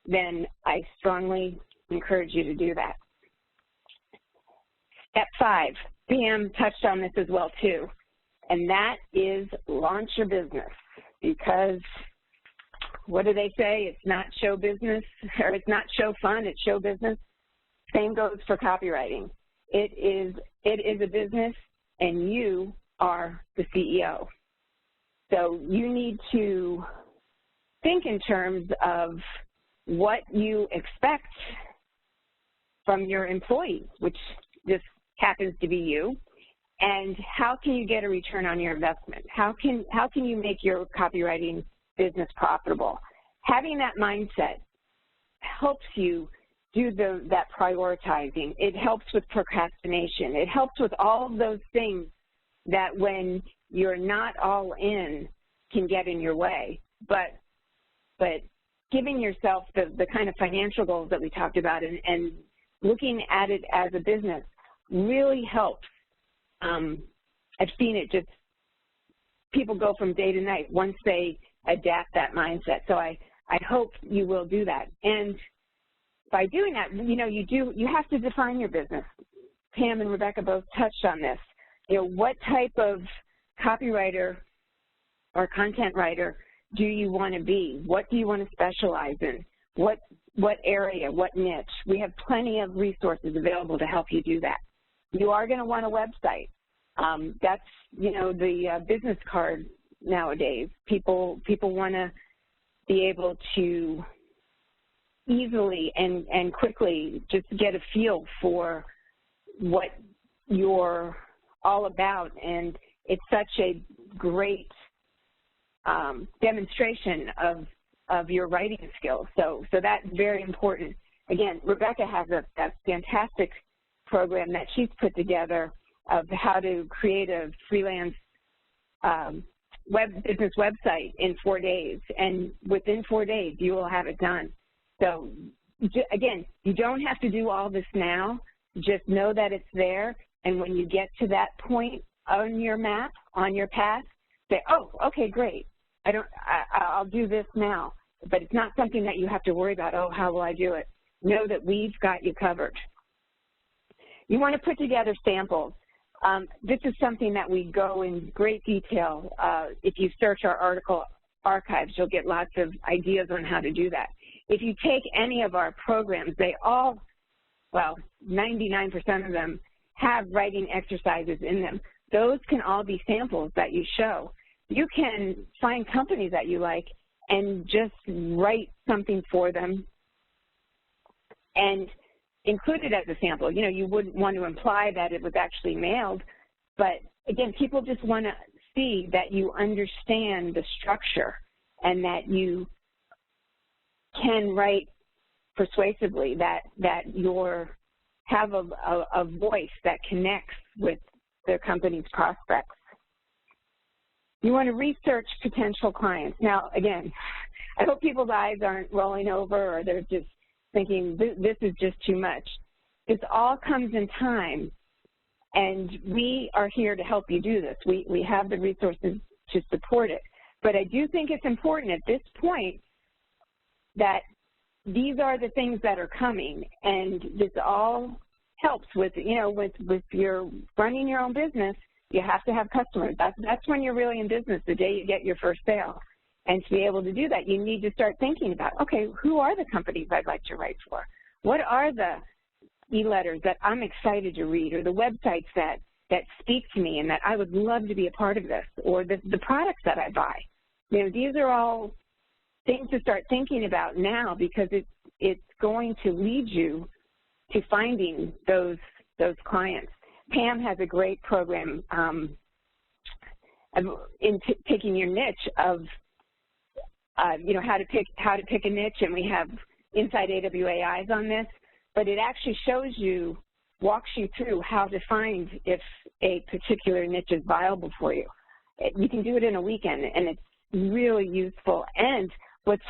then I strongly encourage you to do that. Step 5, Pam touched on this as well too, and that is launch your business, because what do they say? It's not show business, or it's not show fun, it's show business. Same goes for copywriting. It is a business, and you are the CEO. So you need to think in terms of what you expect from your employees, which just happens to be you, and how can you get a return on your investment? How can you make your copywriting business profitable? Having that mindset helps you do that prioritizing. It helps with procrastination. It helps with all of those things that when you're not all in can get in your way. But giving yourself the kind of financial goals that we talked about and looking at it as a business really helps. I've seen it just, people go from day to night once they adapt that mindset. So I hope you will do that. And by doing that, you know, you have to define your business. Pam and Rebecca both touched on this. You know, what type of copywriter or content writer do you want to be? What do you want to specialize in? What area, what niche? We have plenty of resources available to help you do that. You are going to want a website. That's, you know, the business card nowadays. People want to be able to easily and quickly just get a feel for what you're all about, and it's such a great demonstration of your writing skills. So that's very important. Again, Rebecca has a fantastic program that she's put together of how to create a freelance business website in 4 days, and within 4 days you will have it done. So again, you don't have to do all this now. Just know that it's there, and when you get to that point on your map, on your path, say, oh, okay, great. I'll do this now. But it's not something that you have to worry about, oh, how will I do it? Know that we've got you covered. You want to put together samples. This is something that we go in great detail. If you search our article archives, you'll get lots of ideas on how to do that. If you take any of our programs, they all, well, 99% of them have writing exercises in them. Those can all be samples that you show. You can find companies that you like and just write something for them and include it as a sample. You know, you wouldn't want to imply that it was actually mailed, but again, people just want to see that you understand the structure and that you can write persuasively, that you have a voice that connects with the company's prospects. You want to research potential clients. Now, again, I hope people's eyes aren't rolling over or they're just thinking, this is just too much. This all comes in time, and we are here to help you do this. We have the resources to support it. But I do think it's important at this point that these are the things that are coming, and this all helps with, you know, with your running your own business. You have to have customers. That's when you're really in business, the day you get your first sale. And to be able to do that, you need to start thinking about, okay, who are the companies I'd like to write for? What are the e-letters that I'm excited to read, or the websites that speak to me and that I would love to be a part of this, or the products that I buy? You know, these are all things to start thinking about now, because it's going to lead you to finding those clients. Pam has a great program in picking your niche of, you know, how to pick a niche, and we have Inside AWAIs on this, but it actually walks you through how to find if a particular niche is viable for you. You can do it in a weekend, and it's really useful. And what's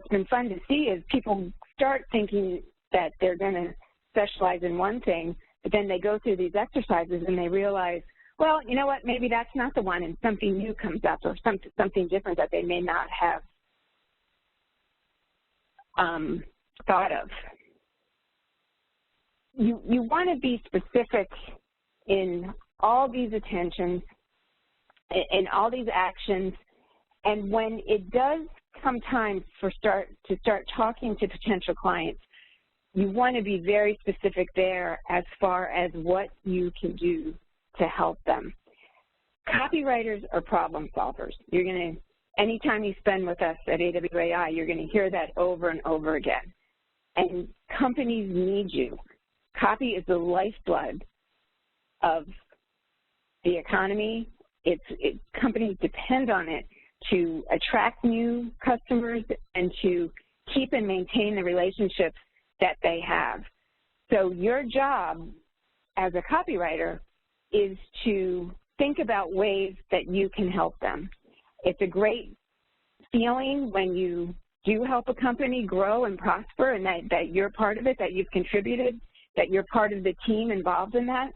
been fun to see is people start thinking that they're going to specialize in one thing, but then they go through these exercises and they realize, well, you know what, maybe that's not the one, and something new comes up, or something different that they may not have thought of. You want to be specific in all these attentions, in all these actions, and when it does come time to start talking to potential clients, you want to be very specific there as far as what you can do to help them. Copywriters are problem solvers. You're going to, anytime you spend with us at AWAI, you're going to hear that over and over again. And companies need you. Copy is the lifeblood of the economy. Companies depend on it to attract new customers and to keep and maintain the relationships that they have. So your job as a copywriter is to think about ways that you can help them. It's a great feeling when you do help a company grow and prosper, and that you're part of it, that you've contributed, that you're part of the team involved in that.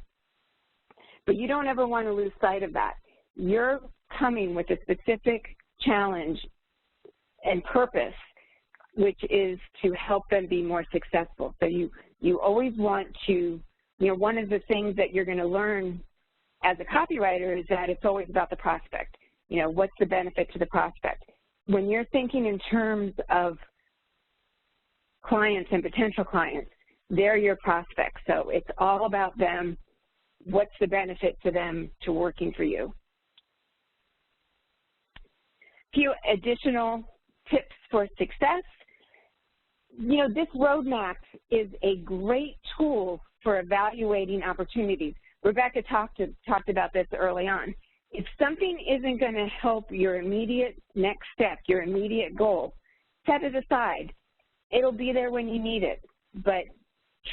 But you don't ever want to lose sight of that. You're coming with a specific challenge and purpose, which is to help them be more successful. So you always want to, you know, one of the things that you're going to learn as a copywriter is that it's always about the prospect. You know, what's the benefit to the prospect? When you're thinking in terms of clients and potential clients, they're your prospects. So it's all about them. What's the benefit to them to working for you? A few additional tips for success. You know, this roadmap is a great tool for evaluating opportunities. Rebecca talked about this early on. If something isn't going to help your immediate next step, your immediate goal, set it aside. It'll be there when you need it. But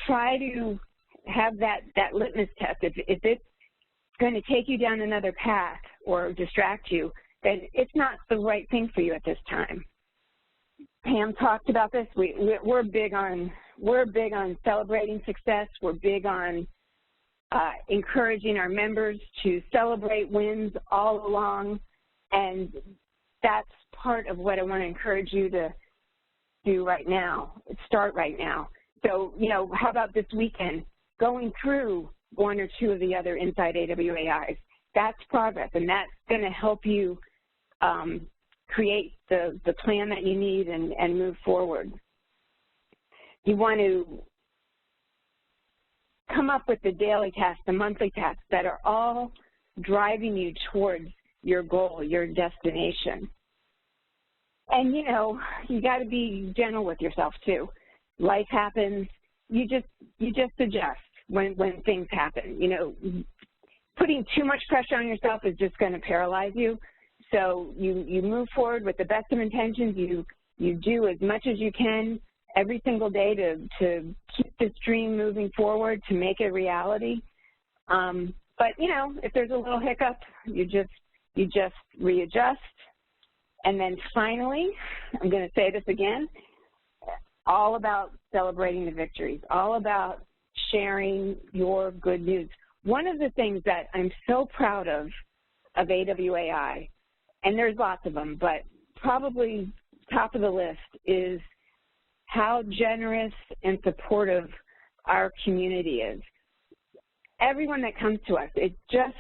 try to have that litmus test. If it's going to take you down another path or distract you, then it's not the right thing for you at this time. Pam talked about this. We're big on celebrating success. We're big on encouraging our members to celebrate wins all along, and that's part of what I want to encourage you to do right now. Start right now. So, you know, how about this weekend going through one or two of the other Inside AWAIs? That's progress, and that's going to help you create the plan that you need and move forward. You want to come up with the daily tasks, the monthly tasks that are all driving you towards your goal, your destination. And, you know, you got to be gentle with yourself too. Life happens. You just adjust when things happen. You know, putting too much pressure on yourself is just going to paralyze you. So you move forward with the best of intentions. You do as much as you can every single day to keep this dream moving forward, to make it reality. But, you know, if there's a little hiccup, you you just readjust. And then finally, I'm going to say this again, all about celebrating the victories, all about sharing your good news. One of the things that I'm so proud of AWAI, and there's lots of them, but probably top of the list is how generous and supportive our community is. Everyone that comes to us, it just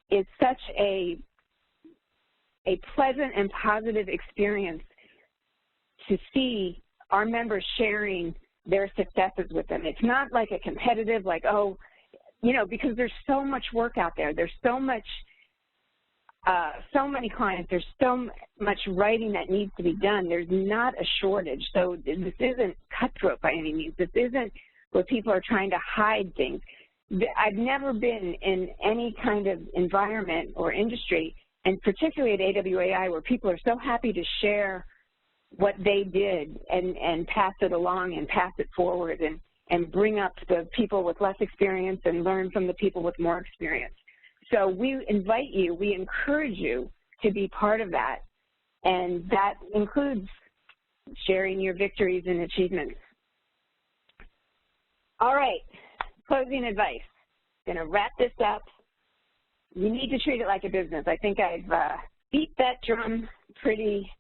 is such a pleasant and positive experience to see our members sharing their successes with them. It's not like a competitive, like, oh, you know, because there's so much work out there. There's so much, so many clients. There's so much writing that needs to be done. There's not a shortage. So this isn't cutthroat by any means. This isn't where people are trying to hide things. I've never been in any kind of environment or industry, and particularly at AWAI, where people are so happy to share what they did and pass it along and pass it forward and bring up the people with less experience and learn from the people with more experience. So we invite you, we encourage you to be part of that, and that includes sharing your victories and achievements. All right, closing advice. I'm going to wrap this up. You need to treat it like a business. I think I've beat that drum pretty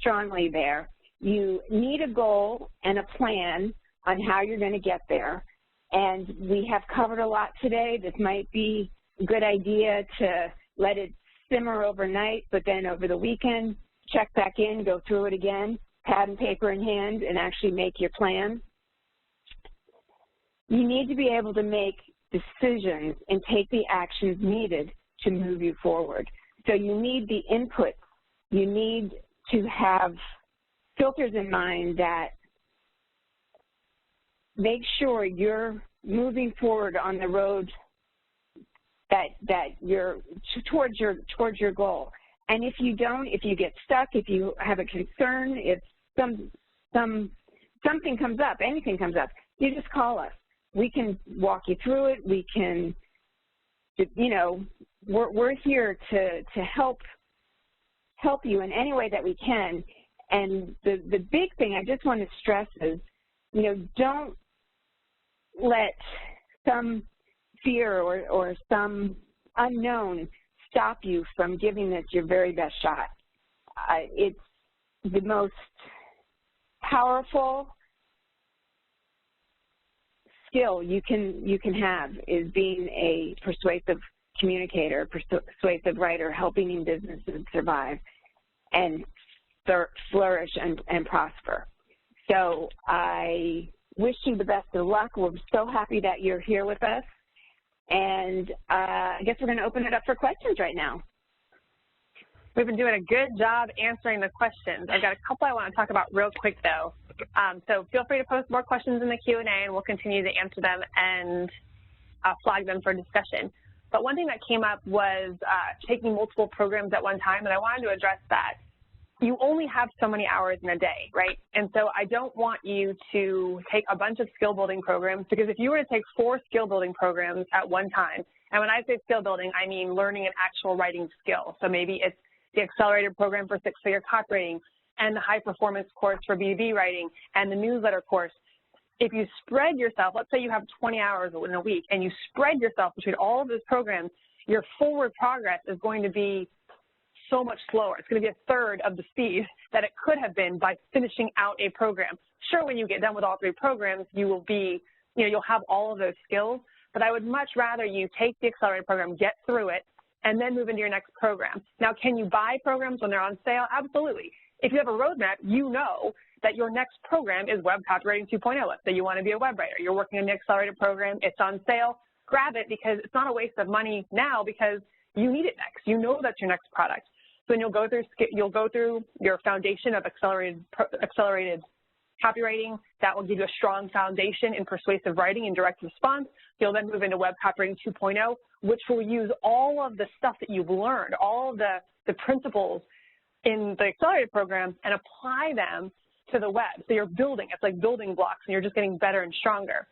strongly there. You need a goal and a plan on how you're going to get there. And we have covered a lot today. This might be a good idea to let it simmer overnight, but then over the weekend, check back in, go through it again, pad and paper in hand, and actually make your plan. You need to be able to make decisions and take the actions needed to move you forward. So you need the input. You need to have filters in mind that make sure you're moving forward on the road that you're towards your goal. And if you don't, if you get stuck, if you have a concern, if something comes up, anything comes up, you just call us. We can walk you through it. We can, you know, we're here to help you in any way that we can. And the big thing I just want to stress is, you know, don't let some fear or some unknown stop you from giving this your very best shot. It's the most powerful skill you can have is being a persuasive communicator, persuasive writer, helping businesses survive and flourish and prosper. So I wish you the best of luck. We're so happy that you're here with us. And I guess we're going to open it up for questions right now. We've been doing a good job answering the questions. I've got a couple I want to talk about real quick, though. So feel free to post more questions in the Q&A, and we'll continue to answer them and flag them for discussion. But one thing that came up was taking multiple programs at one time, and I wanted to address that. You only have so many hours in a day, right? And so I don't want you to take a bunch of skill building programs, because if you were to take 4 skill building programs at one time, and when I say skill building, I mean learning an actual writing skill. So maybe it's the accelerated program for 6-figure copywriting and the high performance course for B2B writing and the newsletter course. If you spread yourself, let's say you have 20 hours in a week and you spread yourself between all of those programs, your forward progress is going to be so much slower. It's going to be a third of the speed that it could have been by finishing out a program. Sure, when you get done with all 3 programs, you will be, you know, you'll have all of those skills, but I would much rather you take the accelerated program, get through it, and then move into your next program. Now, can you buy programs when they're on sale? Absolutely. If you have a roadmap, you know that your next program is Web Copywriting 2.0. Let's say you want to be a web writer. You're working on the accelerated program. It's on sale. Grab it, because it's not a waste of money now, because you need it next. You know that's your next product. So then you'll go through your foundation of accelerated copywriting. That will give you a strong foundation in persuasive writing and direct response. You'll then move into Web Copywriting 2.0, which will use all of the stuff that you've learned, all of the principles in the accelerated program, and apply them to the web. So you're building. It's like building blocks, and you're just getting better and stronger.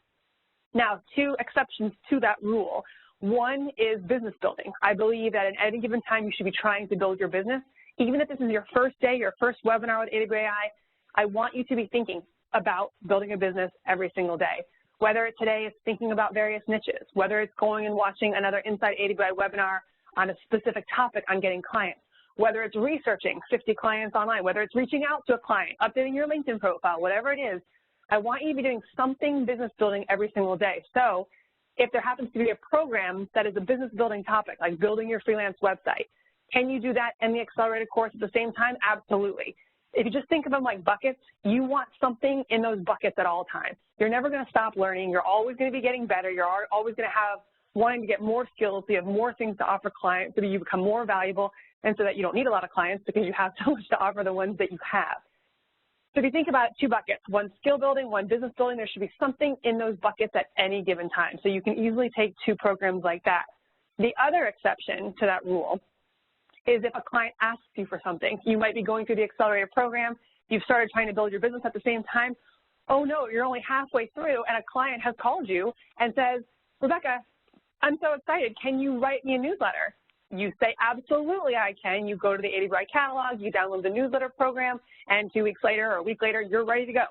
Now, 2 exceptions to that rule. One is business building. I believe that at any given time you should be trying to build your business. Even if this is your first day, your first webinar with INSIDE AWai, I want you to be thinking about building a business every single day. Whether today it's thinking about various niches, whether it's going and watching another INSIDE AWai webinar on a specific topic on getting clients, whether it's researching 50 clients online, whether it's reaching out to a client, updating your LinkedIn profile, whatever it is, I want you to be doing something business building every single day. So if there happens to be a program that is a business building topic, like building your freelance website, can you do that in the accelerated course at the same time? Absolutely. If you just think of them like buckets, you want something in those buckets at all times. You're never going to stop learning. You're always going to be getting better. You're always going to have wanting to get more skills, so you have more things to offer clients, so that you become more valuable, and so that you don't need a lot of clients because you have so much to offer the ones that you have. So if you think about two buckets, one skill building, one business building, there should be something in those buckets at any given time. So you can easily take two programs like that. The other exception to that rule is if a client asks you for something. You might be going through the accelerator program, you've started trying to build your business at the same time. Oh no, you're only halfway through and a client has called you and says, Rebecca, I'm so excited, can you write me a newsletter? You say, absolutely I can. You go to the INSIDE AWai catalog, you download the newsletter program, and 2 weeks later or a week later, you're ready to go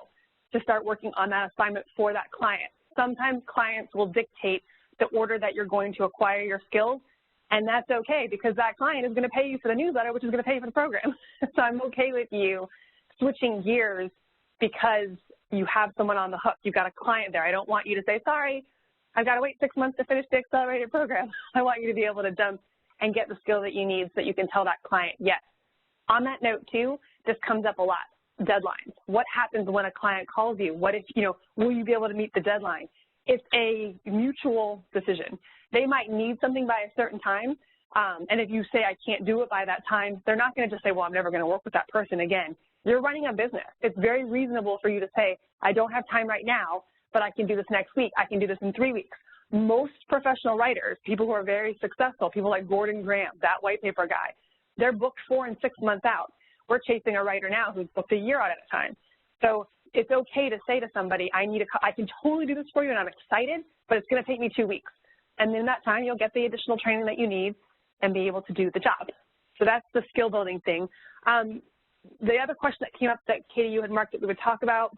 to start working on that assignment for that client. Sometimes clients will dictate the order that you're going to acquire your skills, and that's okay because that client is going to pay you for the newsletter, which is going to pay for the program. So I'm okay with you switching gears because you have someone on the hook. You've got a client there. I don't want you to say, sorry, I've got to wait 6 months to finish the accelerated program. I want you to be able to jump and get the skill that you need so that you can tell that client yes. On that note too, this comes up a lot, deadlines. What happens when a client calls you? What if, will you be able to meet the deadline? It's a mutual decision. They might need something by a certain time, and if you say I can't do it by that time, they're not going to just say, well, I'm never going to work with that person again. You're running a business. It's very reasonable for you to say, I don't have time right now, but I can do this next week. I can do this in 3 weeks. Most professional writers, people who are very successful, people like Gordon Graham, that white paper guy, they're booked 4 and 6 months out. We're chasing a writer now who's booked a year out at a time. So it's okay to say to somebody, I can totally do this for you and I'm excited, but it's going to take me 2 weeks. And in that time, you'll get the additional training that you need and be able to do the job. So that's the skill building thing. The other question that came up that Katie, you had marked that we would talk about,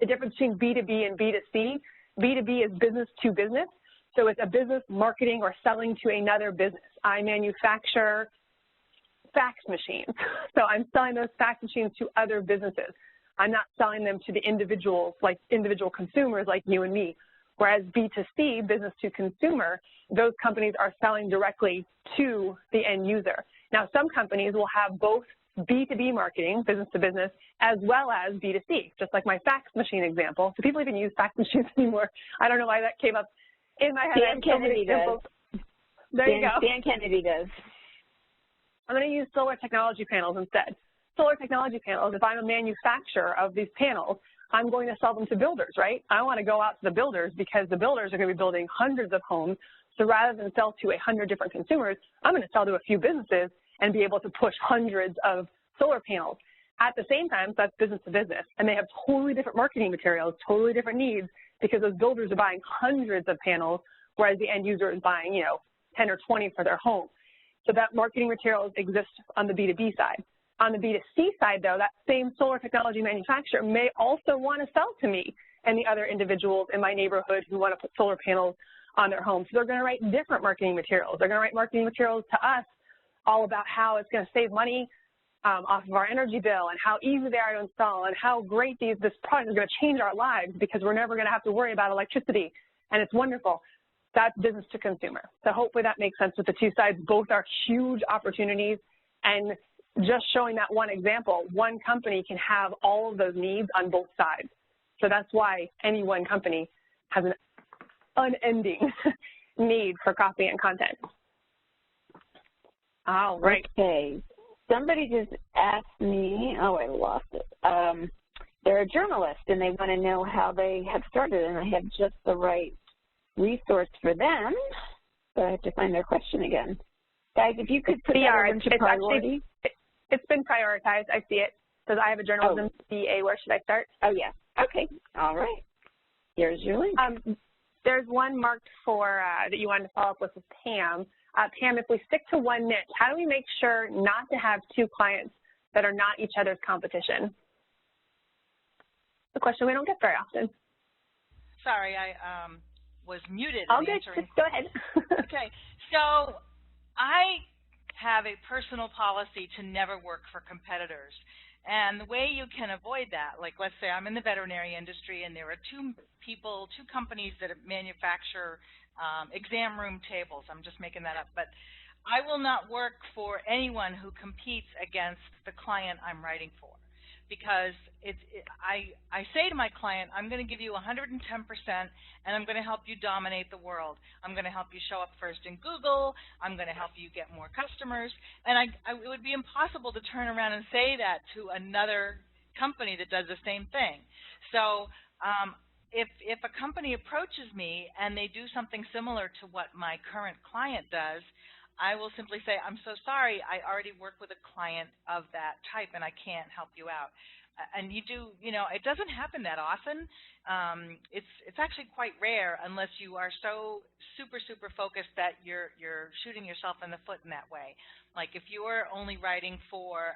the difference between B2B and B2C. B2B is business to business. So it's a business marketing or selling to another business. I manufacture fax machines. So I'm selling those fax machines to other businesses. I'm not selling them to the individuals, like individual consumers like you and me. Whereas B2C, business to consumer, those companies are selling directly to the end user. Now, some companies will have both B2B marketing, business to business, as well as B2C, just like my fax machine example. Do people even use fax machines anymore? I don't know why that came up in my head. Dan Kennedy does. There you go. Dan Kennedy does. I'm going to use solar technology panels instead. Solar technology panels, if I'm a manufacturer of these panels, I'm going to sell them to builders, right? I want to go out to the builders because the builders are going to be building hundreds of homes. So rather than sell to 100 different consumers, I'm going to sell to a few businesses and be able to push hundreds of solar panels. At the same time, so that's business to business, and they have totally different marketing materials, totally different needs, because those builders are buying hundreds of panels, whereas the end user is buying, 10 or 20 for their home. So that marketing materials exist on the B2B side. On the B2C side, though, that same solar technology manufacturer may also want to sell to me and the other individuals in my neighborhood who want to put solar panels on their homes. So they're going to write different marketing materials. They're going to write marketing materials to us all about how it's going to save money off of our energy bill and how easy they are to install and how great this product is going to change our lives because we're never going to have to worry about electricity, and it's wonderful. That's business to consumer. So hopefully that makes sense with the two sides. Both are huge opportunities, and just showing that one example, one company can have all of those needs on both sides. So that's why any one company has an unending need for copy and content. All right. Okay. Somebody just asked me, oh, I lost it. They're a journalist, and they want to know how they have started, and I have just the right resource for them, but I have to find their question again. Guys, if you could put that into priority. It's been prioritized. I see it. Says I have a journalism BA. Where should I start? Oh, yeah. Okay. All right. Here's your link. There's one marked for that you wanted to follow up with Pam. Pam, if we stick to one niche, how do we make sure not to have two clients that are not each other's competition? The question we don't get very often. Sorry, I was muted. All good. Just go ahead. Okay. So I have a personal policy to never work for competitors. And the way you can avoid that, like let's say I'm in the veterinary industry and there are two companies that manufacture exam room tables. I'm just making that up. But I will not work for anyone who competes against the client I'm writing for. Because I say to my client, I'm going to give you 110%, and I'm going to help you dominate the world. I'm going to help you show up first in Google. I'm going to help you get more customers. And it would be impossible to turn around and say that to another company that does the same thing. So if a company approaches me and they do something similar to what my current client does, I will simply say, I'm so sorry, I already work with a client of that type and I can't help you out. And it doesn't happen that often. It's actually quite rare unless you are so super focused that you're shooting yourself in the foot in that way. Like if you are only writing for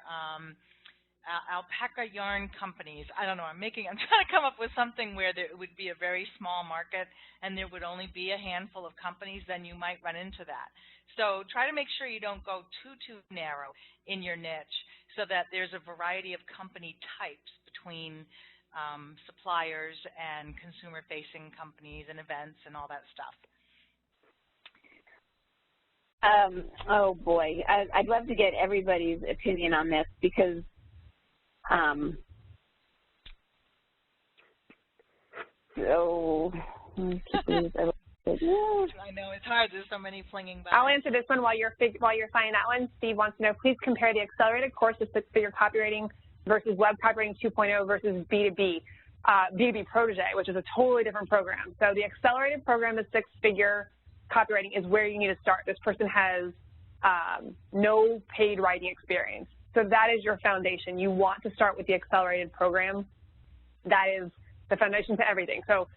alpaca yarn companies, I don't know, I'm trying to come up with something where there would be a very small market and there would only be a handful of companies, then you might run into that. So try to make sure you don't go too narrow in your niche so that there's a variety of company types between suppliers and consumer-facing companies and events and all that stuff. Oh, boy. I'd love to get everybody's opinion on this because I know it's hard. There's so many flinging buttons. I'll answer this one while you're finding that one. Steve wants to know, please compare the accelerated course of six-figure copywriting versus web copywriting 2.0 versus B2B, B2B Protege, which is a totally different program. So the accelerated program of six-figure copywriting is where you need to start. This person has no paid writing experience. So that is your foundation. You want to start with the accelerated program. That is the foundation to everything. So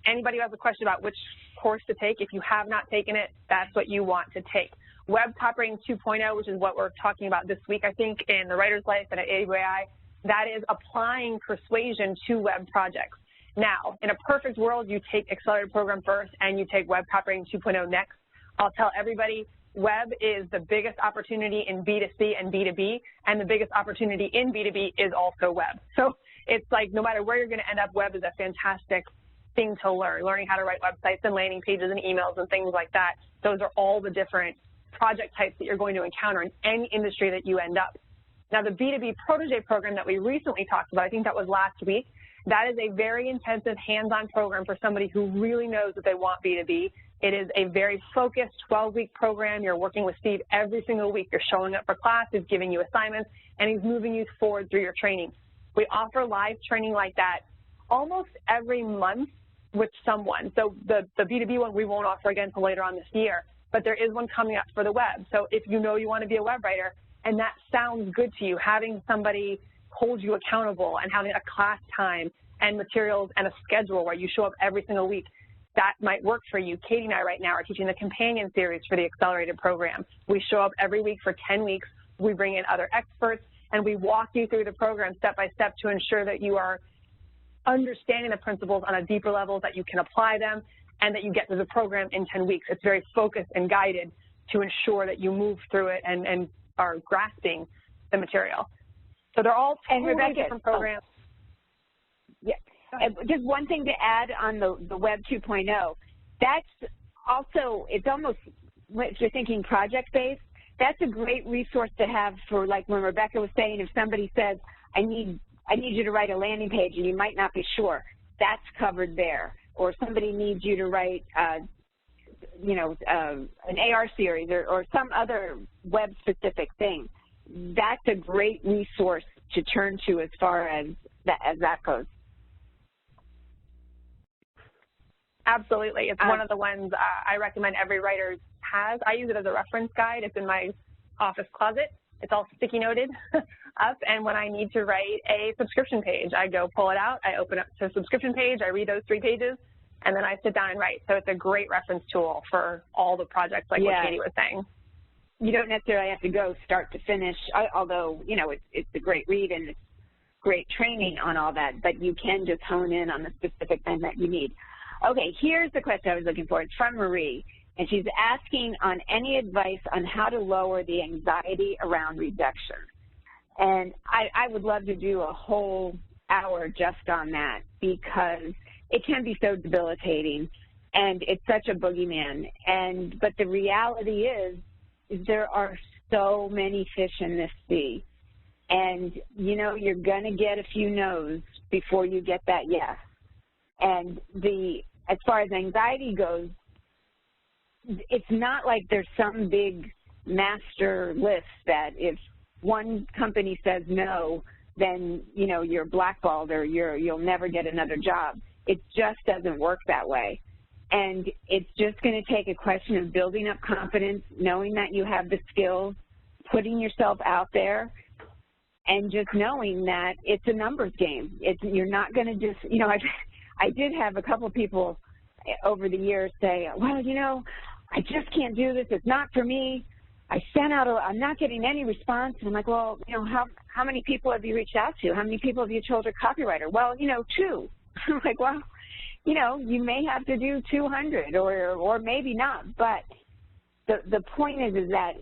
anybody who has a question about which course to take, if you have not taken it, that's what you want to take. Web Copywriting 2.0, which is what we're talking about this week, I think, in the Writer's Life and at AWAI, that is applying persuasion to web projects. Now, in a perfect world, you take accelerated program first and you take Web Copywriting 2.0 next. I'll tell everybody, web is the biggest opportunity in B2C and B2B, and the biggest opportunity in B2B is also web. So it's like no matter where you're going to end up, web is a fantastic thing to learn. Learning how to write websites and landing pages and emails and things like that. Those are all the different project types that you're going to encounter in any industry that you end up. Now, the B2B Protege program that we recently talked about, I think that was last week, that is a very intensive hands-on program for somebody who really knows that they want B2B. It is a very focused 12-week program. You're working with Steve every single week. You're showing up for class, he's giving you assignments, and he's moving you forward through your training. We offer live training like that almost every month with someone. So the B2B one we won't offer again until later on this year, but there is one coming up for the web. So if you know you want to be a web writer and that sounds good to you, having somebody hold you accountable and having a class time and materials and a schedule where you show up every single week, that might work for you. Katie and I right now are teaching the companion series for the accelerated program. We show up every week for 10 weeks. We bring in other experts, and we walk you through the program step by step to ensure that you are understanding the principles on a deeper level, that you can apply them, and that you get through the program in 10 weeks. It's very focused and guided to ensure that you move through it and are grasping the material. So they're all totally different programs. Yeah. Just one thing to add on the Web 2.0, that's also, it's almost, if you're thinking project-based, that's a great resource to have for, like when Rebecca was saying, if somebody says, I need you to write a landing page and you might not be sure, that's covered there. Or somebody needs you to write, an AR series or some other web-specific thing. That's a great resource to turn to as far as that goes. Absolutely. It's one of the ones I recommend every writer has. I use it as a reference guide. It's in my office closet. It's all sticky noted up, and when I need to write a subscription page, I go pull it out, I open up to a subscription page, I read those 3 pages, and then I sit down and write. So it's a great reference tool for all the projects, like what Katie was saying. You don't necessarily have to go start to finish, although, you know, it's a great read and it's great training on all that, but you can just hone in on the specific thing that you need. Okay, here's the question I was looking for. It's from Marie, and she's asking on any advice on how to lower the anxiety around rejection. And I would love to do a whole hour just on that, because it can be so debilitating and it's such a boogeyman. But the reality is there are so many fish in this sea, and you know, you're gonna get a few no's before you get that yes. And as far as anxiety goes, it's not like there's some big master list that if one company says no, then, you know, you're blackballed or you'll never get another job. It just doesn't work that way. And it's just going to take a question of building up confidence, knowing that you have the skills, putting yourself out there, and just knowing that it's a numbers game. You're not going to just, you know, I did have a couple people over the years say, well, you know, I just can't do this. It's not for me. I sent out, I'm not getting any response. And I'm like, well, you know, how many people have you reached out to? How many people have you told your copywriter? Well, you know, 2. I'm like, well, you know, you may have to do 200 or maybe not. But the point is that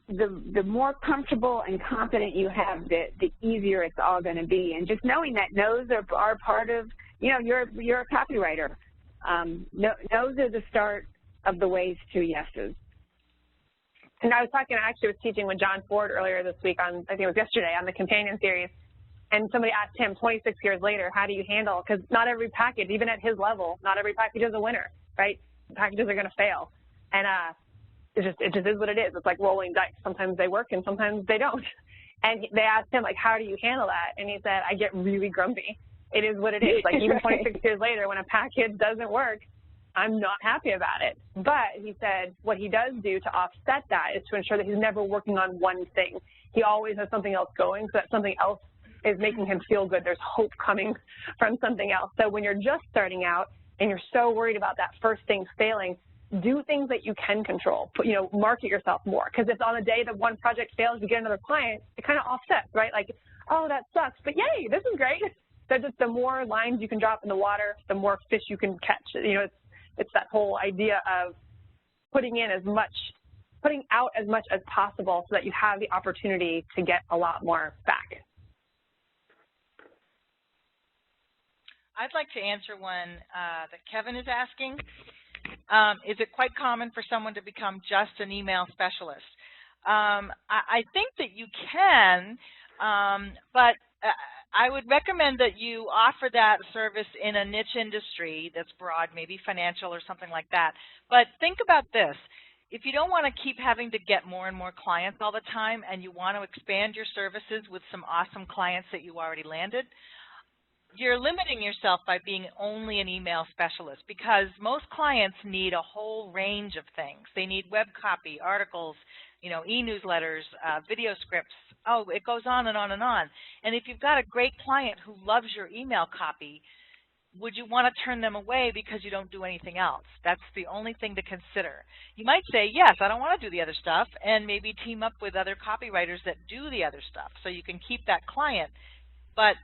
the more comfortable and confident you have, the easier it's all going to be. And just knowing that no's are part of, you know, you're a copywriter. No's are the start of the ways to yeses. And I actually was teaching with John Ford earlier this week on, I think it was yesterday, on the Companion series, and somebody asked him 26 years later, how do you handle, because not every package, even at his level, not every package is a winner, right? Packages are going to fail. And it just is what it is. It's like rolling dice. Sometimes they work and sometimes they don't. And they asked him, like, how do you handle that? And he said, I get really grumpy. It is what it is. Like, even 26 years later, when a package doesn't work, I'm not happy about it. But he said what he does do to offset that is to ensure that he's never working on one thing. He always has something else going, so that something else is making him feel good. There's hope coming from something else. So when you're just starting out and you're so worried about that first thing failing, do things that you can control. You know, market yourself more. Because if on the day that one project fails, you get another client, it kind of offsets, right? Like, oh, that sucks, but yay, this is great. So just the more lines you can drop in the water, the more fish you can catch. You know, it's that whole idea of putting out as much as possible so that you have the opportunity to get a lot more back. I'd like to answer one that Kevin is asking. Is it quite common for someone to become just an email specialist? I think that you can, but I would recommend that you offer that service in a niche industry that's broad, maybe financial or something like that. But think about this. If you don't want to keep having to get more and more clients all the time and you want to expand your services with some awesome clients that you already landed, you're limiting yourself by being only an email specialist, because most clients need a whole range of things. They need web copy, articles, you know, e-newsletters, video scripts. Oh, it goes on and on and on. And if you've got a great client who loves your email copy, would you want to turn them away because you don't do anything else? That's the only thing to consider. You might say, yes, I don't want to do the other stuff, and maybe team up with other copywriters that do the other stuff so you can keep that client. But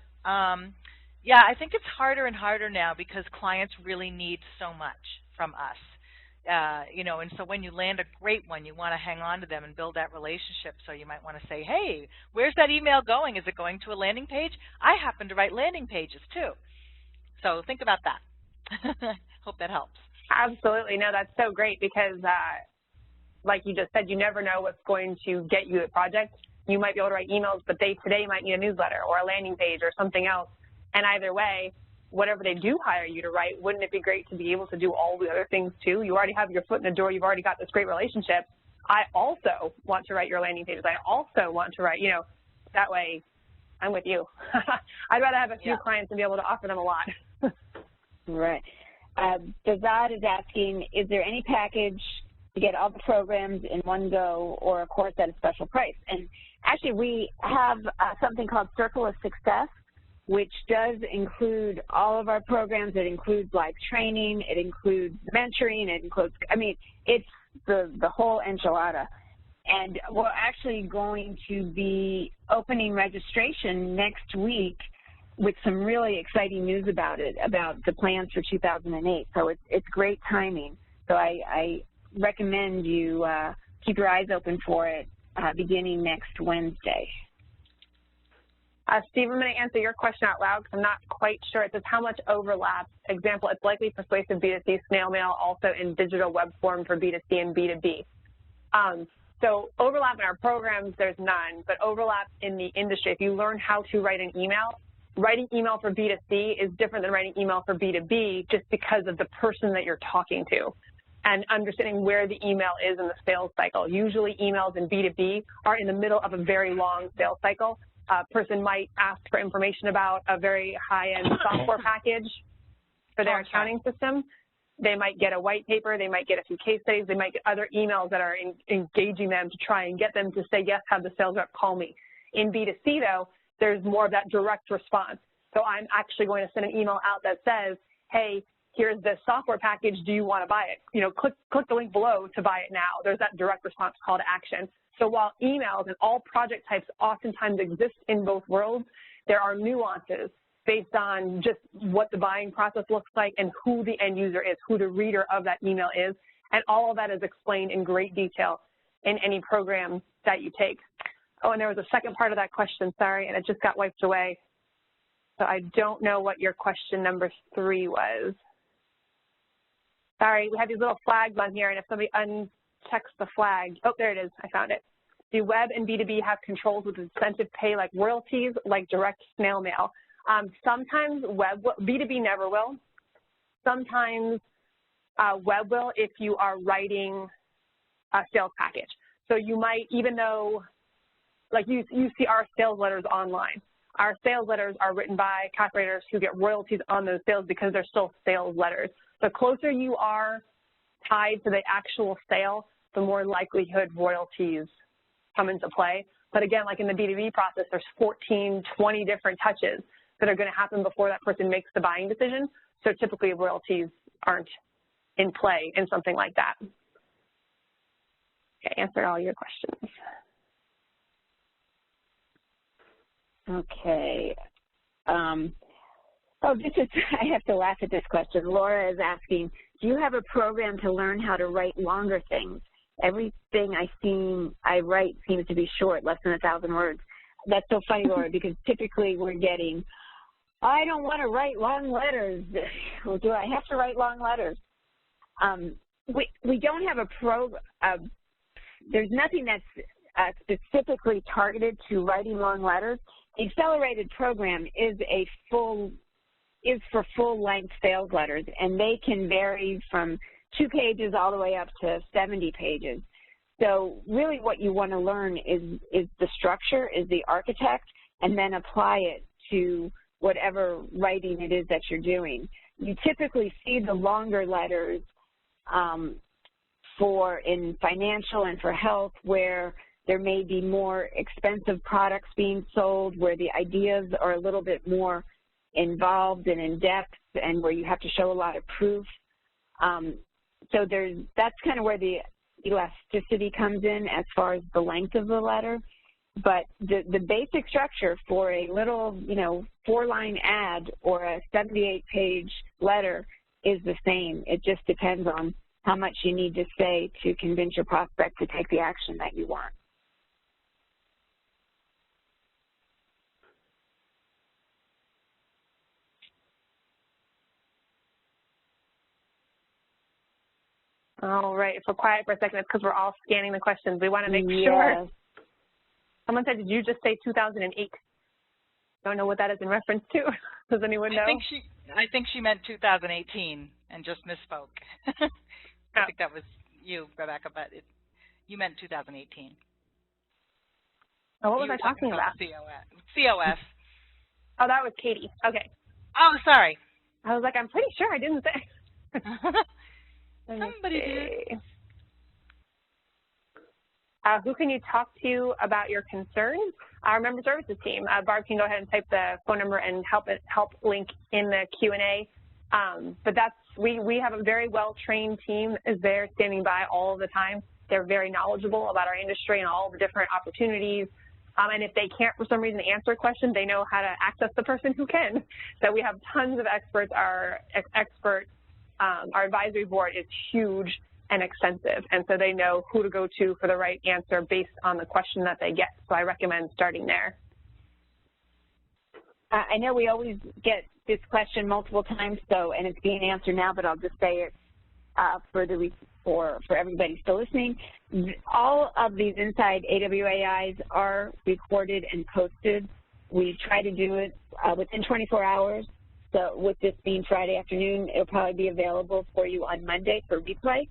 yeah, I think it's harder and harder now because clients really need so much from us. You know, and so when you land a great one, you want to hang on to them and build that relationship. So you might want to say, hey, where's that email going? Is it going to a landing page? I happen to write landing pages too. So think about that. Hope that helps. Absolutely. No, that's so great because like you just said, you never know what's going to get you a project. You might be able to write emails, but they today might need a newsletter or a landing page or something else. And either way, whatever they do hire you to write, wouldn't it be great to be able to do all the other things too? You already have your foot in the door. You've already got this great relationship. I also want to write your landing pages. I also want to write, you know, that way I'm with you. I'd rather have a few clients and be able to offer them a lot. Right. Bazad is asking, is there any package to get all the programs in one go or a course at a special price? And actually we have something called Circle of Success, which does include all of our programs. It includes live training, it includes mentoring, it includes, I mean, it's the whole enchilada. And we're actually going to be opening registration next week with some really exciting news about it, about the plans for 2008. So it's great timing. So I recommend you keep your eyes open for it beginning next Wednesday. Steve, I'm going to answer your question out loud because I'm not quite sure. It says how much overlap. Example, it's likely persuasive B2C snail mail also in digital web form for B2C and B2B. So overlap in our programs, there's none, but overlap in the industry. If you learn how to write an email, writing email for B2C is different than writing email for B2B just because of the person that you're talking to and understanding where the email is in the sales cycle. Usually emails in B2B are in the middle of a very long sales cycle. A person might ask for information about a very high-end software package for their accounting system. They might get a white paper, they might get a few case studies, they might get other emails that are engaging them to try and get them to say, yes, have the sales rep call me. In B2C, though, there's more of that direct response. So I'm actually going to send an email out that says, hey, here's this software package, do you want to buy it? You know, click the link below to buy it now. There's that direct response call to action. So while emails and all project types oftentimes exist in both worlds, there are nuances based on just what the buying process looks like and who the end user is, who the reader of that email is, and all of that is explained in great detail in any program that you take. Oh, and there was a second part of that question, sorry, and it just got wiped away. So I don't know what your question number 3 was. Sorry, we have these little flags on here, and if somebody unchecks the flag, oh, there it is, I found it. Do web and B2B have controls with incentive pay like royalties, like direct snail mail? Sometimes B2B never will. Sometimes web will if you are writing a sales package. So you might, even though, like you see our sales letters online. Our sales letters are written by copywriters who get royalties on those sales because they're still sales letters. The closer you are tied to the actual sale, the more likelihood royalties come into play. But again, like in the B2B process, there's 14, 20 different touches that are going to happen before that person makes the buying decision. So typically royalties aren't in play in something like that. Okay, answered all your questions. Okay. Oh, this is, I have to laugh at this question. Laura is asking, do you have a program to learn how to write longer things? Everything I write seems to be short, less than 1,000 words. That's so funny, Laura, because typically we're getting, I don't want to write long letters. Well, do I have to write long letters? We don't have a program. There's nothing that's specifically targeted to writing long letters. The accelerated program is for full-length sales letters, and they can vary from 2 pages all the way up to 70 pages. So really what you want to learn is the structure, is the architect, and then apply it to whatever writing it is that you're doing. You typically see the longer letters in financial and for health, where there may be more expensive products being sold, where the ideas are a little bit more involved and in-depth, and where you have to show a lot of proof. So that's kind of where the elasticity comes in as far as the length of the letter. But the basic structure for a little, 4-line ad or a 78-page letter is the same. It just depends on how much you need to say to convince your prospect to take the action that you want. All right, if we're quiet for a second, it's because we're all scanning the questions. We want to make sure. Someone said, did you just say 2008? Don't know what that is in reference to. Does anyone know? I think she meant 2018 and just misspoke. I think that was you, Rebecca, but you meant 2018. Oh, what was I talking about? COF. Oh, that was Katie. Okay. Oh, sorry. I was like, I'm pretty sure I didn't say. Somebody did. Who can you talk to about your concerns? Our member services team. Barb can go ahead and type the phone number and help link in the Q&A. But we have a very well-trained team is there standing by all the time. They're very knowledgeable about our industry and all the different opportunities. And if they can't, for some reason, answer a question, they know how to access the person who can. So we have tons of experts. Our advisory board is huge and extensive, and so they know who to go to for the right answer based on the question that they get. So I recommend starting there. I know we always get this question multiple times, and it's being answered now, but I'll just say it for everybody still listening. All of these Inside AWAIs are recorded and posted. We try to do it within 24 hours. So with this being Friday afternoon, it'll probably be available for you on Monday for replay.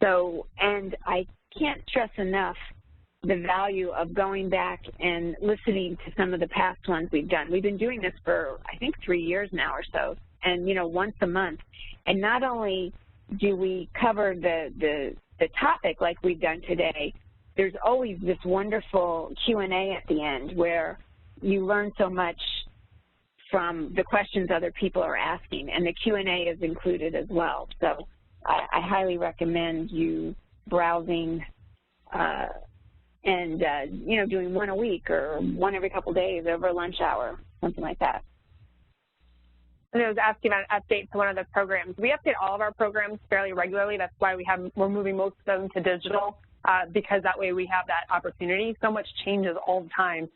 So, and I can't stress enough the value of going back and listening to some of the past ones we've done. We've been doing this for, I think, 3 years now or so, and, you know, once a month. And not only do we cover the topic like we've done today, there's always this wonderful Q&A at the end where you learn so much from the questions other people are asking, and the Q&A is included as well. So I highly recommend you browsing and, you know, doing one a week or one every couple days over lunch hour, something like that. And I was asking about an update to one of the programs. We update all of our programs fairly regularly. That's why we're moving most of them to digital, because that way we have that opportunity. So much changes all the time.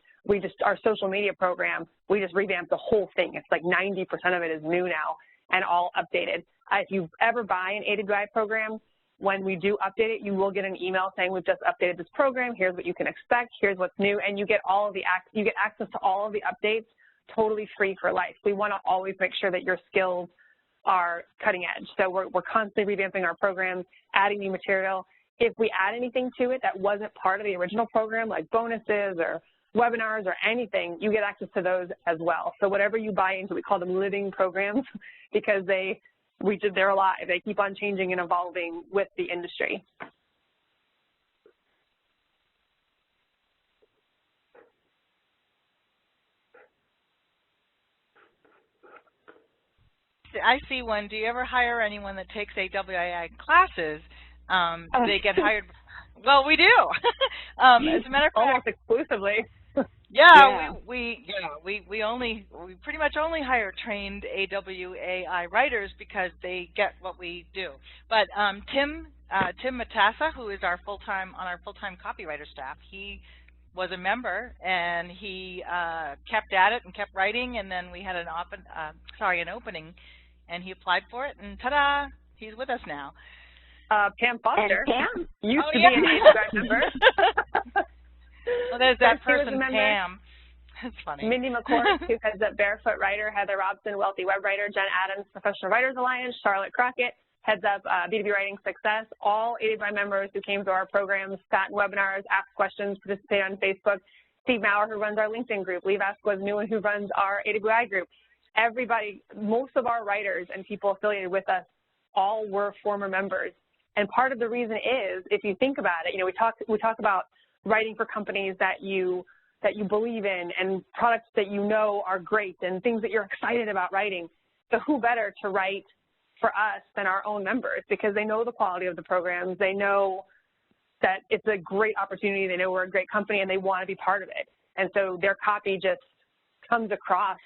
Our social media program, we just revamped the whole thing. It's like 90% of it is new now and all updated. If you ever buy an AWI program, when we do update it, you will get an email saying we've just updated this program. Here's what you can expect. Here's what's new, and you get access to all of the updates totally free for life. We want to always make sure that your skills are cutting edge. So we're constantly revamping our programs, adding new material. If we add anything to it that wasn't part of the original program, like bonuses or webinars or anything, you get access to those as well. So whatever you buy into, we call them living programs because they're alive. They keep on changing and evolving with the industry. I see one. Do you ever hire anyone that takes AWAI classes? They get hired. Well, we do. As a matter of fact, almost exclusively. Yeah, we pretty much only hire trained AWAI writers because they get what we do. But Tim Matassa, who is on our full-time copywriter staff, he was a member and he kept at it and kept writing, and then we had an opening, and he applied for it, and ta-da, he's with us now. Pam Foster. And Pam used to be an AWAI member. Well, there's that person, Pam. That's funny. Mindy McCord, who heads up Barefoot Writer, Heather Robson, Wealthy Web Writer, Jen Adams, Professional Writers Alliance, Charlotte Crockett, heads up B2B Writing Success, all AWAI members who came to our programs, sat in webinars, asked questions, participated on Facebook. Steve Maurer, who runs our LinkedIn group, Lee Vasquez Newen, who runs our AWAI group. Everybody, most of our writers and people affiliated with us all were former members. And part of the reason is, if you think about it, you know, we talk about writing for companies that you believe in and products that you know are great and things that you're excited about writing. So who better to write for us than our own members, because they know the quality of the programs, they know that it's a great opportunity, they know we're a great company, and they want to be part of it. And so their copy just comes across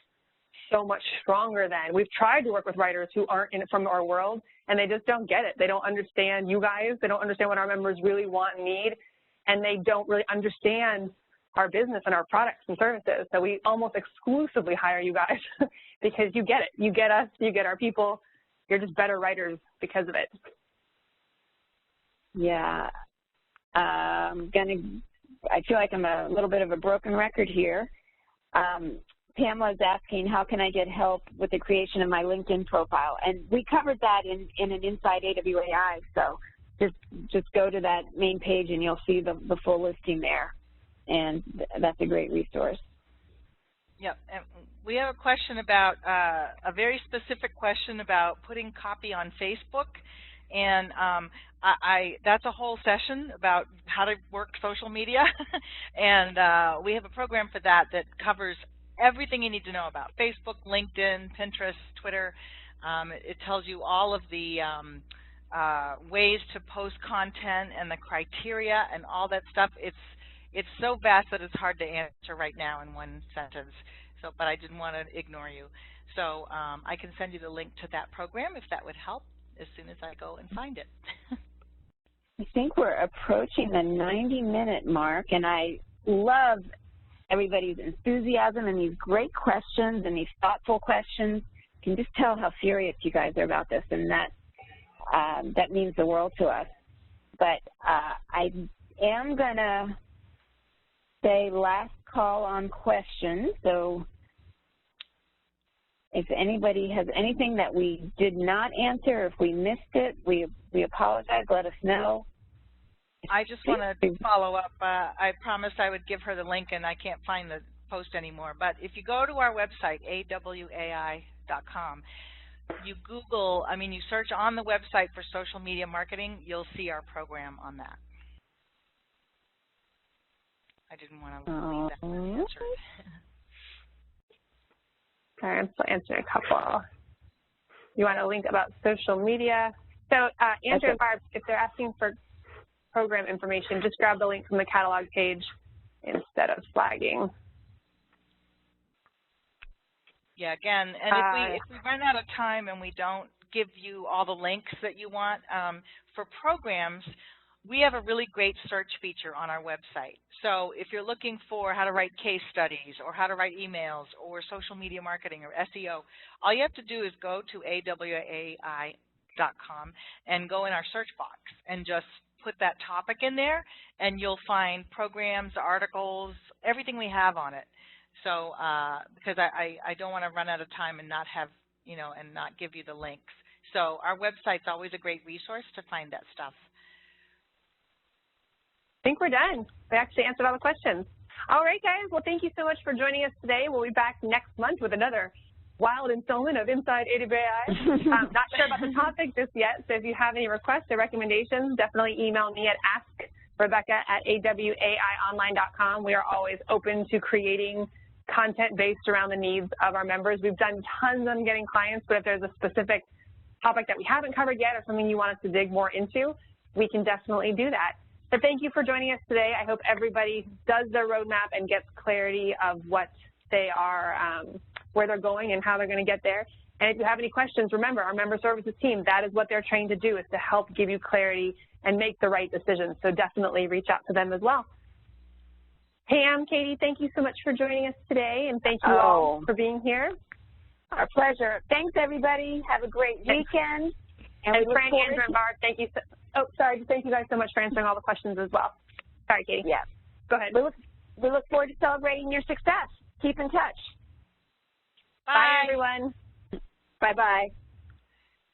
so much stronger than. We've tried to work with writers who aren't in it from our world, and they just don't get it. They don't understand you guys. They don't understand what our members really want and need, and they don't really understand our business and our products and services. So we almost exclusively hire you guys because you get it. You get us, you get our people. You're just better writers because of it. Yeah. I feel like I'm a little bit of a broken record here. Pamela's asking, how can I get help with the creation of my LinkedIn profile? And we covered that in an Inside AWAI, so just go to that main page and you'll see the full listing there, and that's a great resource. Yep. And we have a question about, a very specific question about putting copy on Facebook, And that's a whole session about how to work social media. And we have a program for that that covers everything you need to know about Facebook, LinkedIn, Pinterest, Twitter. It tells you all of the ways to post content and the criteria and all that stuff. It's so vast that it's hard to answer right now in one sentence. So, but I didn't want to ignore you. So I can send you the link to that program if that would help as soon as I go and find it. I think we're approaching the 90-minute mark, and I love everybody's enthusiasm and these great questions and these thoughtful questions. You can just tell how serious you guys are about this, and that means the world to us. But I am going to say last call on questions. So if anybody has anything that we did not answer, if we missed it, we apologize. Let us know. I just want to follow up. I promised I would give her the link, and I can't find the post anymore. But if you go to our website, awai.com, you Google, you search on the website for social media marketing, you'll see our program on that. I didn't want to leave that unanswered. Sorry, I'm still answering a couple. You want a link about social media? So, Andrew and Barb, if they're asking for program information, just grab the link from the catalog page instead of flagging. Yeah, again, and if we run out of time and we don't give you all the links that you want, for programs, we have a really great search feature on our website. So if you're looking for how to write case studies or how to write emails or social media marketing or SEO, all you have to do is go to awai.com and go in our search box and just put that topic in there, and you'll find programs, articles, everything we have on it. So because I don't want to run out of time and not have, and not give you the links. So our website's always a great resource to find that stuff. I think we're done. We actually answered all the questions. All right, guys. Well, thank you so much for joining us today. We'll be back next month with another wild installment of Inside AWai. Not sure about the topic just yet, so if you have any requests or recommendations, definitely email me at askrebecca@awaiionline.com. We are always open to creating content based around the needs of our members. We've done tons on getting clients, but if there's a specific topic that we haven't covered yet or something you want us to dig more into, we can definitely do that. But thank you for joining us today. I hope everybody does their roadmap and gets clarity of what they are, where they're going and how they're going to get there. And if you have any questions, remember, our member services team, that is what they're trained to do, is to help give you clarity and make the right decisions. So definitely reach out to them as well. Pam, Katie, thank you so much for joining us today, and thank you all for being here. Our pleasure. Thanks, everybody. Have a great weekend. And Fran, Andrew, and Barb, thank you. Thank you guys so much for answering all the questions as well. Sorry, Katie. Yeah. Go ahead. We look forward to celebrating your success. Keep in touch. Bye. Bye, everyone. Bye-bye.